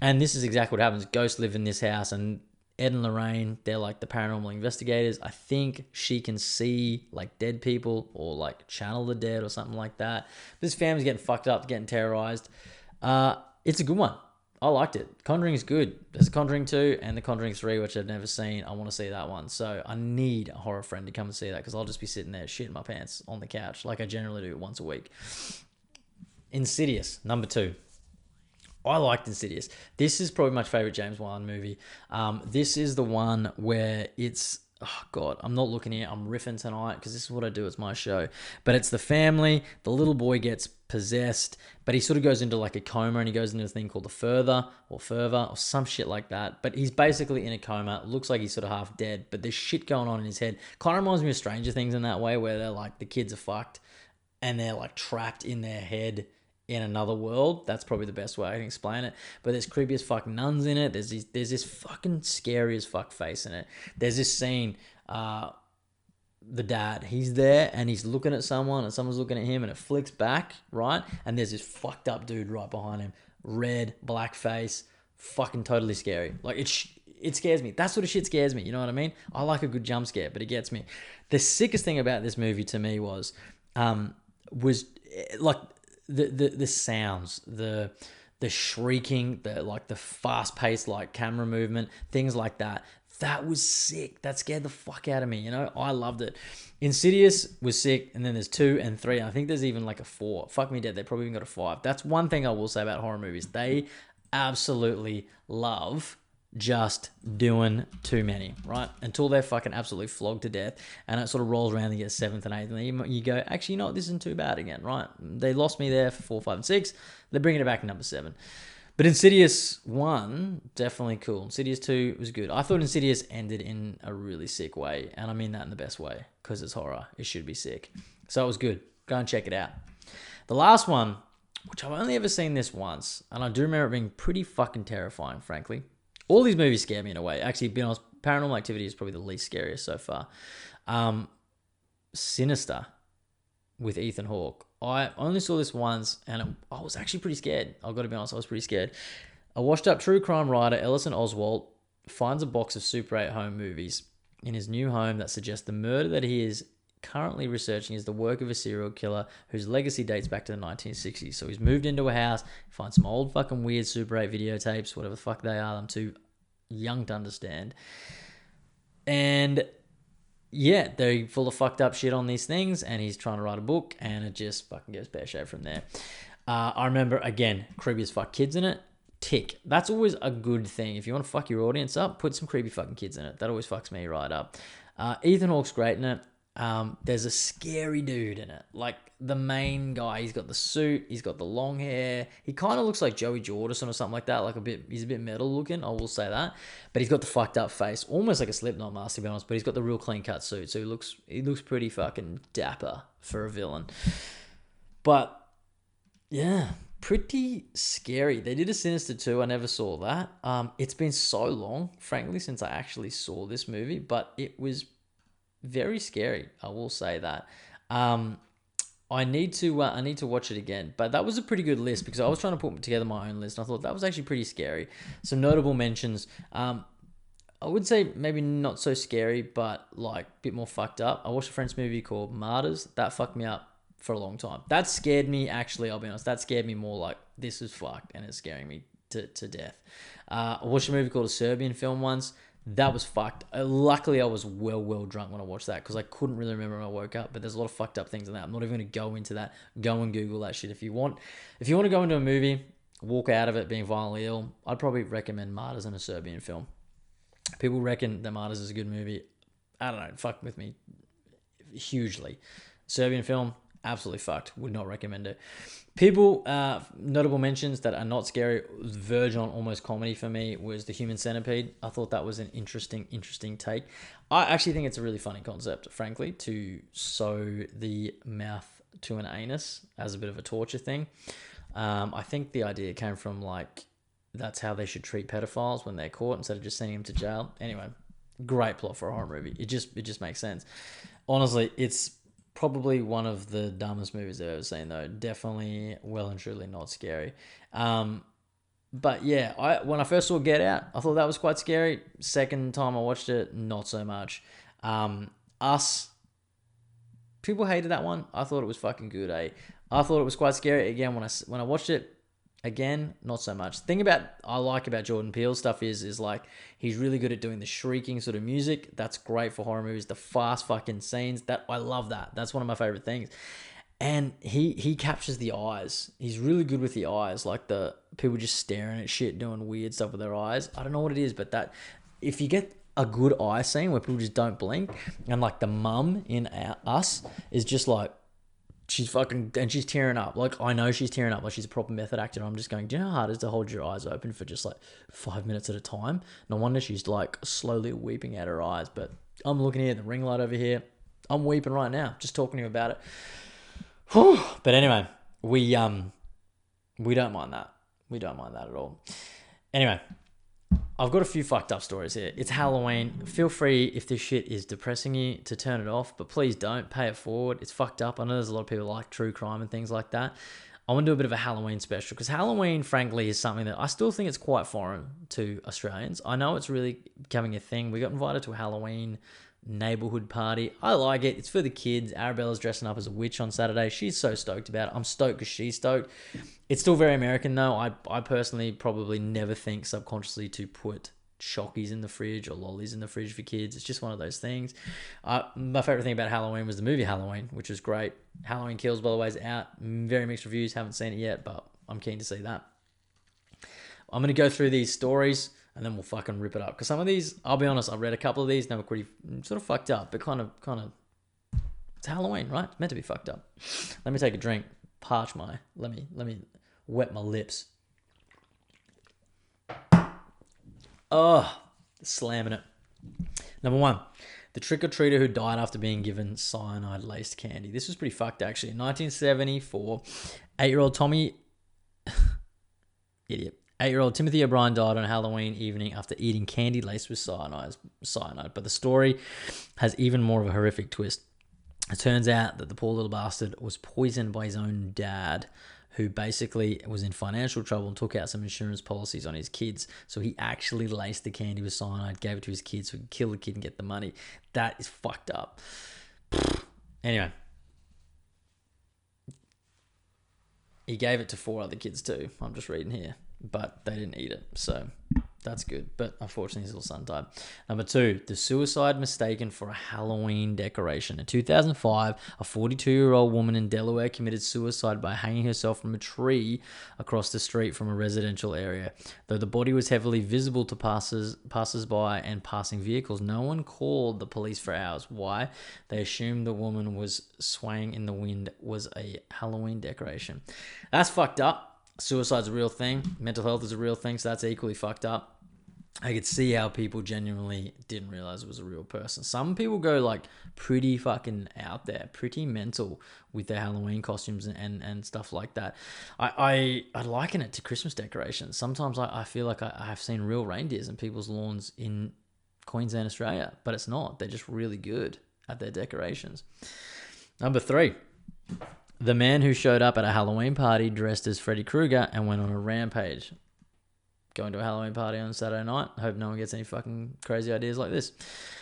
And this is exactly what happens. Ghosts live in this house, and Ed and Lorraine, they're like the paranormal investigators. I think she can see like dead people or like channel the dead or something like that. This family's getting fucked up, getting terrorized. It's a good one. I liked it. Conjuring is good. There's a Conjuring 2 and the Conjuring 3, which I've never seen. I want to see that one. So I need a horror friend to come and see that because I'll just be sitting there shitting my pants on the couch like I generally do once a week. Insidious, number 2. I liked Insidious. This is probably my favorite James Wan movie. This is the one where it's, oh God, I'm not looking here. I'm riffing tonight because this is what I do. It's my show. But it's the family. The little boy gets possessed, but he sort of goes into like a coma and he goes into a thing called the further or some shit like that. But he's basically in a coma. It looks like he's sort of half dead, but there's shit going on in his head. Kind of reminds me of Stranger Things in that way where they're like, the kids are fucked and they're like trapped in their head in another world. That's probably the best way I can explain it. But there's creepy as fuck nuns in it. There's this fucking scary as fuck face in it. There's this scene, the dad, he's there and he's looking at someone and someone's looking at him and it flicks back, right? And there's this fucked up dude right behind him. Red, black face, fucking totally scary. Like it scares me. That sort of shit scares me. You know what I mean? I like a good jump scare, but it gets me. The sickest thing about this movie to me was like the sounds, the shrieking, the fast paced like camera movement, things like that. That was sick. That scared the fuck out of me. You know, I loved it. Insidious was sick, and then there's 2 and 3. And I think there's even like a 4. Fuck me dead. They probably even got a 5. That's one thing I will say about horror movies. They absolutely love just doing too many, right? Until they're fucking absolutely flogged to death, and it sort of rolls around and gets 7th and 8th, and then you go, actually, you know what? This isn't too bad again, right? They lost me there for 4, 5, and 6. They're bringing it back to number 7. But Insidious 1, definitely cool. Insidious 2 was good. I thought Insidious ended in a really sick way, and I mean that in the best way, because it's horror. It should be sick. So it was good. Go and check it out. The last one, which I've only ever seen this once, and I do remember it being pretty fucking terrifying, frankly. All these movies scare me in a way. Actually, being honest, Paranormal Activity is probably the least scariest so far. Sinister with Ethan Hawke. I only saw this once, and I was actually pretty scared. I've got to be honest, I was pretty scared. A washed-up true crime writer, Ellison Oswalt, finds a box of Super 8 home movies in his new home that suggests the murder that he is currently researching is the work of a serial killer whose legacy dates back to the 1960s. So he's moved into a house, finds some old fucking weird Super 8 videotapes, whatever the fuck they are. I'm too young to understand. And yeah, they're full of fucked up shit on these things, and he's trying to write a book, and it just fucking goes pear-shaped from there. I remember, again, creepy as fuck kids in it. Tick. That's always a good thing. If you want to fuck your audience up, put some creepy fucking kids in it. That always fucks me right up. Ethan Hawke's great in it. There's a scary dude in it. Like, the main guy, he's got the suit, he's got the long hair. He kind of looks like Joey Jordison or something like that. He's a bit metal looking, I will say that. But he's got the fucked up face, almost like a Slipknot mask, to be honest. But he's got the real clean cut suit, so he looks pretty fucking dapper for a villain. But yeah, pretty scary. They did a Sinister 2. I never saw that. It's been so long, frankly, since I actually saw this movie, but it was very scary. I will say that. I need to watch it again. But that was a pretty good list, because I was trying to put together my own list, and I thought that was actually pretty scary. Some notable mentions. I would say maybe not so scary, but like a bit more fucked up. I watched a French movie called Martyrs. That fucked me up for a long time. That scared me, actually, I'll be honest. That scared me more like, this is fucked, and it's scaring me to death. I watched a movie called A Serbian Film once. That was fucked. Luckily, I was well drunk when I watched that, because I couldn't really remember when I woke up. But there's a lot of fucked up things in that. I'm not even going to go into that. Go and Google that shit if you want. If you want to go into a movie, walk out of it being violently ill, I'd probably recommend Martyrs and A Serbian Film. People reckon that Martyrs is a good movie. I don't know. Fuck with me hugely. Serbian Film, absolutely fucked. Would not recommend it. People, notable mentions that are not scary, verge on almost comedy for me, was the Human Centipede. I thought that was an interesting take. I actually think it's a really funny concept, frankly, to sew the mouth to an anus as a bit of a torture thing. I think the idea came from, like, that's how they should treat pedophiles when they're caught, instead of just sending them to jail. Anyway, great plot for a horror movie. It just makes sense. Honestly, it's probably one of the dumbest movies I've ever seen, though. Definitely well and truly not scary. But yeah, when I first saw Get Out, I thought that was quite scary. Second time I watched it, not so much. Us, people hated that one. I thought it was fucking good, eh? I thought it was quite scary. Again, when I watched it, again, not so much. The thing I like about Jordan Peele's stuff is like, he's really good at doing the shrieking sort of music. That's great for horror movies. The fast fucking scenes, I love that. That's one of my favorite things. And he captures the eyes. He's really good with the eyes, like the people just staring at shit, doing weird stuff with their eyes. I don't know what it is, but that, if you get a good eye scene where people just don't blink, and like the mum in Us is just like, she's tearing up. Like, I know she's tearing up. Like, she's a proper method actor. I'm just going, do you know how hard it is to hold your eyes open for just like 5 minutes at a time? No wonder she's like slowly weeping out her eyes. But I'm looking here, the ring light over here. I'm weeping right now, just talking to you about it. But anyway, we don't mind that. We don't mind that at all. Anyway, I've got a few fucked up stories here. It's Halloween. Feel free, if this shit is depressing you, to turn it off, but please don't. Pay it forward. It's fucked up. I know there's a lot of people like true crime and things like that. I want to do a bit of a Halloween special because Halloween, frankly, is something that I still think it's quite foreign to Australians. I know it's really becoming a thing. We got invited to a Halloween neighborhood party. I like it. It's for the kids. Arabella's dressing up as a witch on Saturday. She's so stoked about it. I'm stoked because she's stoked. It's still very American though. I personally probably never think subconsciously to put Shockies in the fridge or lollies in the fridge for kids. It's just one of those things. My favorite thing about Halloween was the movie Halloween, which was great. Halloween Kills, by the way, is out. Very mixed reviews. Haven't seen it yet, but I'm keen to see that. I'm going to go through these stories and then we'll fucking rip it up. Because some of these, I'll be honest, I've read a couple of these and they were pretty sort of fucked up, but kind of, it's Halloween, right? It's meant to be fucked up. Let me take a drink. Let me wet my lips. Oh, slamming it. Number 1, the trick-or-treater who died after being given cyanide-laced candy. This was pretty fucked, actually. In 1974, 8-year-old Tommy... Idiot. 8-year-old Timothy O'Brien died on Halloween evening after eating candy laced with cyanide. But the story has even more of a horrific twist. It turns out that the poor little bastard was poisoned by his own dad, who basically was in financial trouble and took out some insurance policies on his kids. So he actually laced the candy with cyanide, gave it to his kids so he could kill the kid and get the money. That is fucked up. Anyway. He gave it to 4 other kids too. I'm just reading here. But they didn't eat it. So that's good. But unfortunately, his little son died. Number 2, the suicide mistaken for a Halloween decoration. In 2005, a 42-year-old woman in Delaware committed suicide by hanging herself from a tree across the street from a residential area. Though the body was heavily visible to passers-by and passing vehicles, no one called the police for hours. Why? They assumed the woman was swaying in the wind was a Halloween decoration. That's fucked up. Suicide's a real thing. Mental health is a real thing, so that's equally fucked up. I could see how people genuinely didn't realize it was a real person. Some people go like pretty fucking out there, pretty mental with their Halloween costumes and stuff like that. I liken it to Christmas decorations. Sometimes I feel like I have seen real reindeers in people's lawns in Queensland, Australia, but it's not. They're just really good at their decorations. Number 3. The man who showed up at a Halloween party dressed as Freddy Krueger and went on a rampage. Going to a Halloween party on Saturday night. I hope no one gets any fucking crazy ideas like this.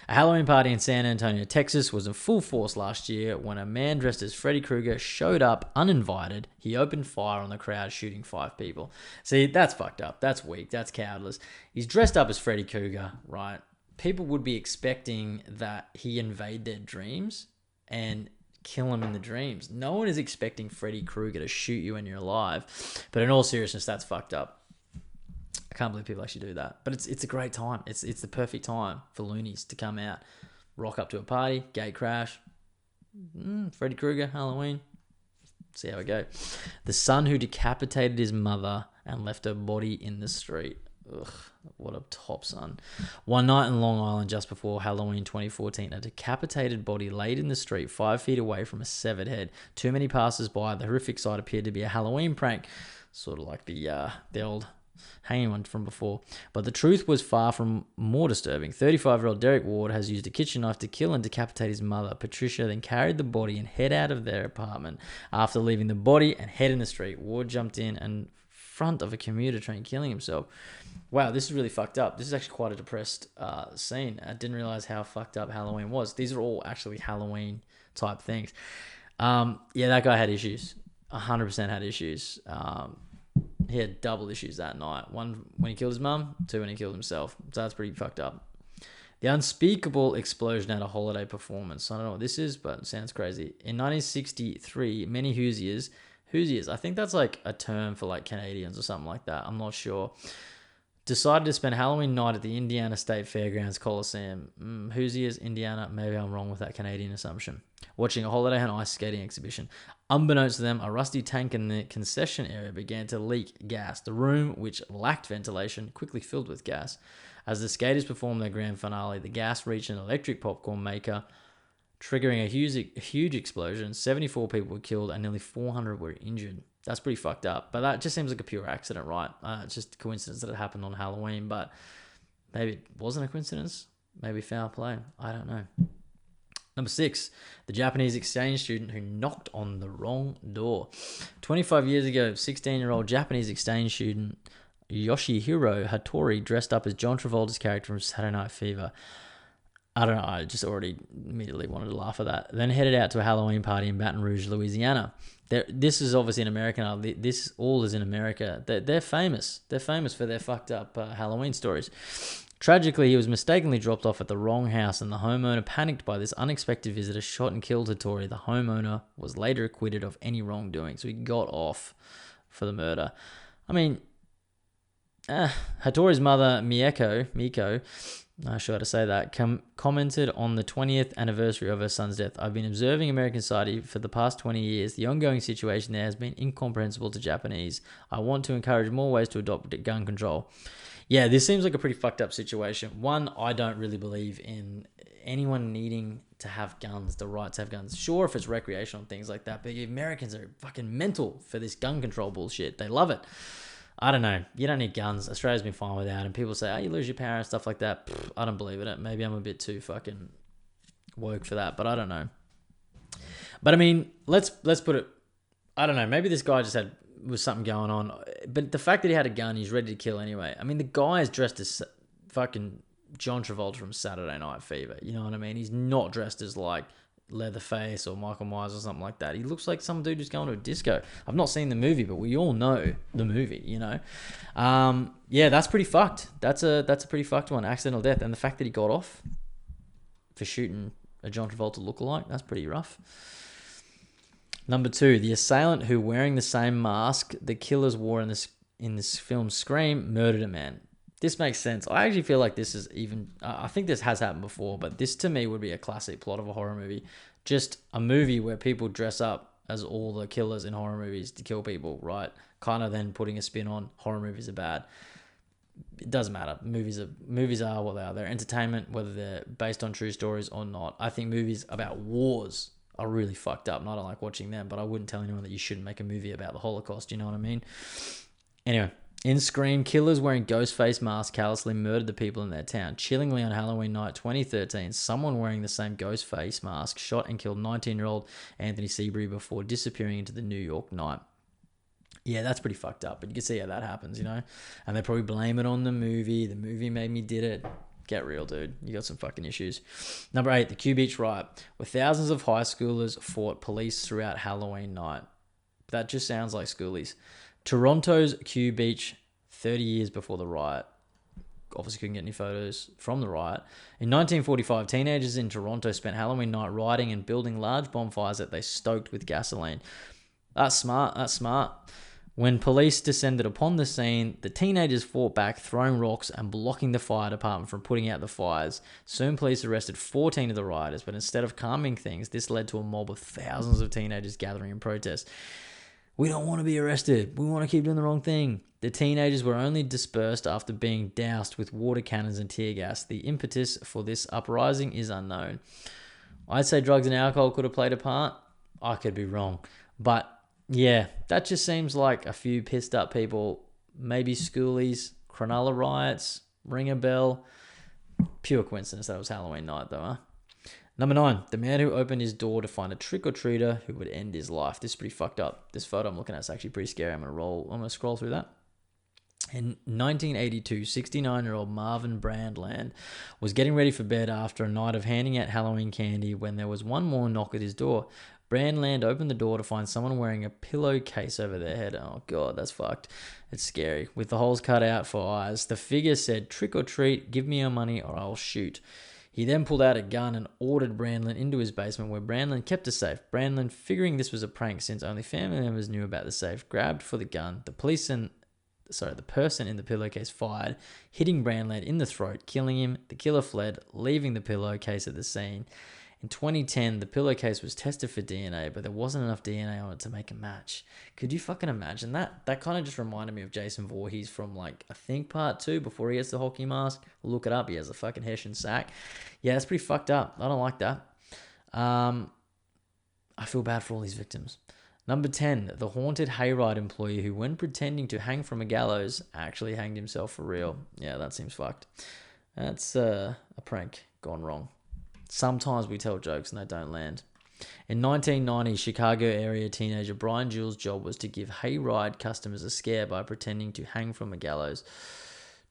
A Halloween party in San Antonio, Texas was in full force last year when a man dressed as Freddy Krueger showed up uninvited. He opened fire on the crowd, shooting 5 people. See, that's fucked up. That's weak. That's cowardless. He's dressed up as Freddy Krueger, right? People would be expecting that he invade their dreams and kill him in the dreams. No one is expecting Freddy Krueger to shoot you when you're alive. But in all seriousness, that's fucked up. I can't believe people actually do that. But it's a great time. It's the perfect time for loonies to come out, rock up to a party, gate crash. Freddy Krueger, Halloween. See how we go. The son who decapitated his mother and left her body in the street. Ugh, what a top son. One night in Long Island just before Halloween 2014, a decapitated body laid in the street 5 feet away from a severed head. Too many passers-by. The horrific sight appeared to be a Halloween prank, sort of like the old hanging one from before. But the truth was far from more disturbing. 35-year-old Derek Ward has used a kitchen knife to kill and decapitate his mother. Patricia then carried the body and head out of their apartment. After leaving the body and head in the street, Ward jumped in front of a commuter train, killing himself. Wow, this is really fucked up. This is actually quite a depressed scene. I didn't realize how fucked up Halloween was. These are all actually Halloween type things. Yeah, that guy had issues. 100% had issues. He had double issues that night. 1 when he killed his mum, 2 when he killed himself. So that's pretty fucked up. The unspeakable explosion at a holiday performance. I don't know what this is, but it sounds crazy. In 1963, many Hoosiers, I think that's like a term for like Canadians or something like that. I'm not sure. Decided to spend Halloween night at the Indiana State Fairgrounds Coliseum. Hoosiers, Indiana. Maybe I'm wrong with that Canadian assumption. Watching a holiday and ice skating exhibition. Unbeknownst to them, a rusty tank in the concession area began to leak gas. The room, which lacked ventilation, quickly filled with gas. As the skaters performed their grand finale, the gas reached an electric popcorn maker, triggering a huge explosion. 74 people were killed and nearly 400 were injured. That's pretty fucked up. But that just seems like a pure accident, right? It's just a coincidence that it happened on Halloween, but maybe it wasn't a coincidence. Maybe foul play. I don't know. Number 6, the Japanese exchange student who knocked on the wrong door. 25 years ago, 16-year-old Japanese exchange student Yoshihiro Hattori dressed up as John Travolta's character from Saturday Night Fever. I don't know, I just already immediately wanted to laugh at that. Then headed out to a Halloween party in Baton Rouge, Louisiana. This is obviously in America now. This all is in America. They're famous. They're famous for their fucked up Halloween stories. Tragically, he was mistakenly dropped off at the wrong house, and the homeowner, panicked by this unexpected visitor, shot and killed Hattori. The homeowner was later acquitted of any wrongdoing, so he got off for the murder. I mean, Hattori's mother, Miko, not sure how to say that, commented on the 20th anniversary of her son's death. I've been observing American society for the past 20 years. The ongoing situation there has been incomprehensible to Japanese. I want to encourage more ways to adopt gun control. Yeah, this seems like a pretty fucked up situation. One, I don't really believe in anyone needing to have guns, the right to have guns. Sure, if it's recreational, things like that, but Americans are fucking mental for this gun control bullshit. They love it. I don't know. You don't need guns. Australia's been fine without. And people say, oh, you lose your power and stuff like that. I don't believe in it. Maybe I'm a bit too fucking woke for that, but I don't know. But I mean, let's put it, I don't know. Maybe this guy just was something going on. But the fact that he had a gun, he's ready to kill anyway. I mean, the guy is dressed as fucking John Travolta from Saturday Night Fever. You know what I mean? He's not dressed as like Leatherface or Michael Myers or something like that. He looks like some dude who's going to a disco. I've not seen the movie, but we all know the movie, you know. Yeah, that's pretty fucked. That's a pretty fucked one. Accidental death, and the fact that he got off for shooting a John Travolta lookalike, that's pretty rough. Number 2, the assailant who, wearing the same mask the killers wore in this film Scream, murdered a man. This makes sense. I actually feel like this is even... I think this has happened before, but this to me would be a classic plot of a horror movie. Just a movie where people dress up as all the killers in horror movies to kill people, right? Kind of then putting a spin on horror movies are bad. It doesn't matter. Movies are what they are. They're entertainment, whether they're based on true stories or not. I think movies about wars are really fucked up, and I don't like watching them, but I wouldn't tell anyone that you shouldn't make a movie about the Holocaust. You know what I mean? Anyway... In Scream, killers wearing ghost face masks callously murdered the people in their town. Chillingly, on Halloween night 2013, someone wearing the same ghost face mask shot and killed 19-year-old Anthony Seabury before disappearing into the New York night. Yeah, that's pretty fucked up, but you can see how that happens, you know? And they probably blame it on the movie. The movie made me did it. Get real, dude. You got some fucking issues. Number 8, the Q Beach riot, where thousands of high schoolers fought police throughout Halloween night. That just sounds like schoolies. Toronto's Q Beach, 30 years before the riot. Obviously couldn't get any photos from the riot. In 1945, teenagers in Toronto spent Halloween night rioting and building large bonfires that they stoked with gasoline. That's smart. When police descended upon the scene, the teenagers fought back, throwing rocks and blocking the fire department from putting out the fires. Soon police arrested 14 of the rioters, but instead of calming things, this led to a mob of thousands of teenagers gathering in protest. We don't want to be arrested. We want to keep doing the wrong thing. The teenagers were only dispersed after being doused with water cannons and tear gas. The impetus for this uprising is unknown. I'd say drugs and alcohol could have played a part. I could be wrong. But yeah, that just seems like a few pissed up people. Maybe schoolies, Cronulla riots, ring a bell. Pure coincidence that it was Halloween night though, huh? Number 9, the man who opened his door to find a trick-or-treater who would end his life. This is pretty fucked up. This photo I'm looking at is actually pretty scary. I'm going to scroll through that. In 1982, 69-year-old Marvin Brandland was getting ready for bed after a night of handing out Halloween candy when there was one more knock at his door. Brandland opened the door to find someone wearing a pillowcase over their head. Oh, God, that's fucked. It's scary. With the holes cut out for eyes, the figure said, "Trick or treat, give me your money or I'll shoot." He then pulled out a gun and ordered Brandland into his basement where Brandland kept a safe. Brandland, figuring this was a prank since only family members knew about the safe, grabbed for the gun. The person in the pillowcase fired, hitting Brandland in the throat, killing him. The killer fled, leaving the pillowcase at the scene. In 2010, the pillowcase was tested for DNA, but there wasn't enough DNA on it to make a match. Could you fucking imagine that? That kind of just reminded me of Jason Voorhees from, like, I think part 2, before he gets the hockey mask. Look it up. He has a fucking Hessian sack. Yeah, that's pretty fucked up. I don't like that. I feel bad for all these victims. Number 10, the haunted hayride employee who, when pretending to hang from a gallows, actually hanged himself for real. Yeah, that seems fucked. That's a prank gone wrong. Sometimes we tell jokes and they don't land. In 1990, Chicago area teenager Brian Jewell's job was to give hayride customers a scare by pretending to hang from a gallows.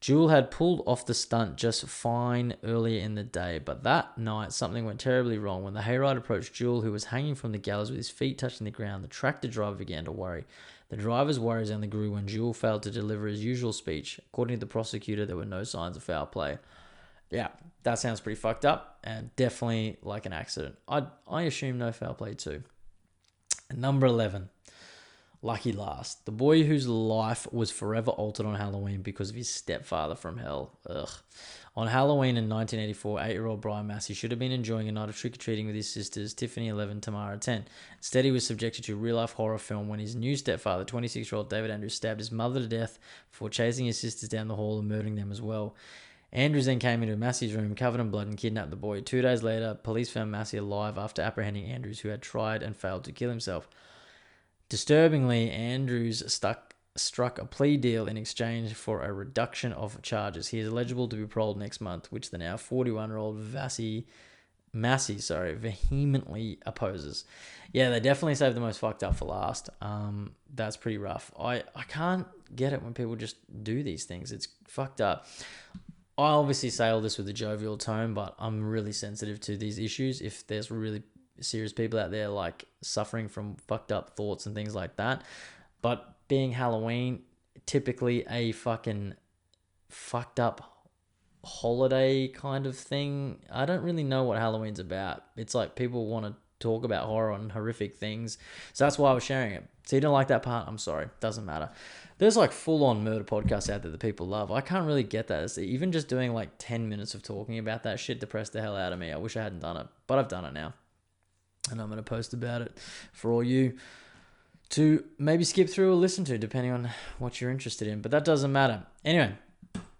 Jewell had pulled off the stunt just fine earlier in the day, but that night something went terribly wrong. When the hayride approached Jewell, who was hanging from the gallows with his feet touching the ground, the tractor driver began to worry. The driver's worries only grew when Jewell failed to deliver his usual speech. According to the prosecutor, there were no signs of foul play. Yeah, that sounds pretty fucked up and definitely like an accident. I assume no foul play too. Number 11. Lucky last. The boy whose life was forever altered on Halloween because of his stepfather from hell. Ugh. On Halloween in 1984, 8-year-old Brian Massey should have been enjoying a night of trick-or-treating with his sisters, Tiffany 11, Tamara 10. Instead, he was subjected to a real-life horror film when his new stepfather, 26-year-old David Andrews, stabbed his mother to death before chasing his sisters down the hall and murdering them as well. Andrews then came into Massey's room covered in blood and kidnapped the boy. 2 days later, police found Massey alive after apprehending Andrews, who had tried and failed to kill himself. Disturbingly, Andrews struck a plea deal in exchange for a reduction of charges. He is eligible to be paroled next month, which the now 41-year-old Massey vehemently opposes. Yeah, they definitely saved the most fucked up for last. That's pretty rough. I can't get it when people just do these things. It's fucked up. I obviously say all this with a jovial tone, but I'm really sensitive to these issues. If there's really serious people out there like suffering from fucked up thoughts and things like that. But being Halloween, typically a fucking fucked up holiday kind of thing. I don't really know what Halloween's about. It's like people want to talk about horror and horrific things. So that's why I was sharing it. So you don't like that part? I'm sorry. Doesn't matter. There's like full-on murder podcasts out there that people love. I can't really get that. It's even just doing like 10 minutes of talking about that shit depressed the hell out of me. I wish I hadn't done it, but I've done it now. And I'm going to post about it for all you to maybe skip through or listen to, depending on what you're interested in. But that doesn't matter. Anyway,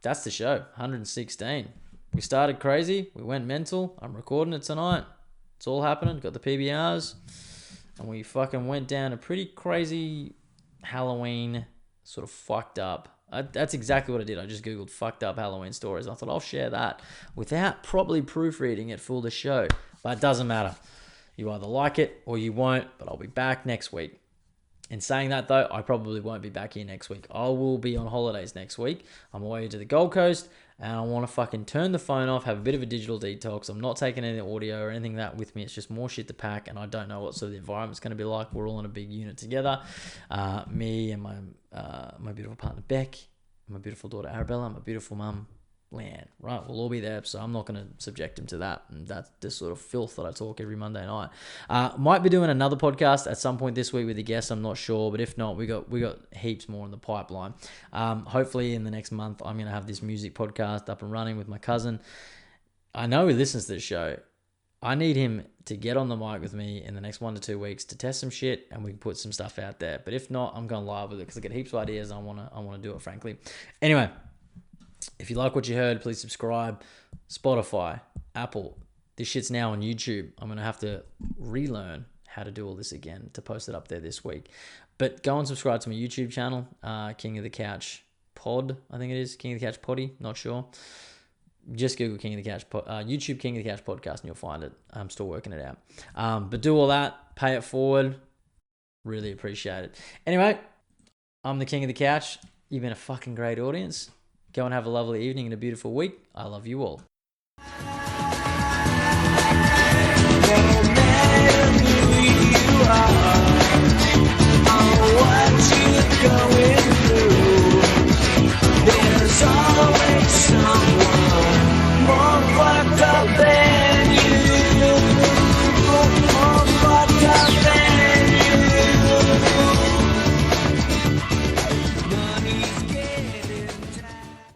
that's the show. 116. We started crazy. We went mental. I'm recording it tonight. It's all happening. Got the PBRs. And we fucking went down a pretty crazy Halloween sort of fucked up. That's exactly what I did. I just Googled fucked up Halloween stories. I thought I'll share that without properly proofreading it for the show. But it doesn't matter. You either like it or you won't, but I'll be back next week. In saying that, though, I probably won't be back here next week. I will be on holidays next week. I'm away to the Gold Coast, and I want to fucking turn the phone off, have a bit of a digital detox. I'm not taking any audio or anything like that with me. It's just more shit to pack, and I don't know what sort of the environment's going to be like. We're all in a big unit together. Me and my beautiful partner, Beck, my beautiful daughter, Arabella, my beautiful mum, Leanne, right? We'll all be there, so I'm not going to subject him to that. And that's the sort of filth that I talk every Monday night. Might be doing another podcast at some point this week with a guest. I'm not sure, but if not, we got heaps more in the pipeline. Hopefully in the next month, I'm going to have this music podcast up and running with my cousin. I know he listens to the show. I need him to get on the mic with me in the next 1 to 2 weeks to test some shit, and we can put some stuff out there. But if not, I'm going live with it because I get heaps of ideas. And I want to do it, frankly. Anyway. If you like what you heard, please subscribe. Spotify, Apple. This shit's now on YouTube. I'm going to have to relearn how to do all this again to post it up there this week. But go and subscribe to my YouTube channel, King of the Couch Pod, I think it is. King of the Couch Poddy, not sure. Just Google King of the Couch, YouTube King of the Couch Podcast and you'll find it. I'm still working it out. But do all that. Pay it forward. Really appreciate it. Anyway, I'm the King of the Couch. You've been a fucking great audience. Go and have a lovely evening and a beautiful week. I love you all.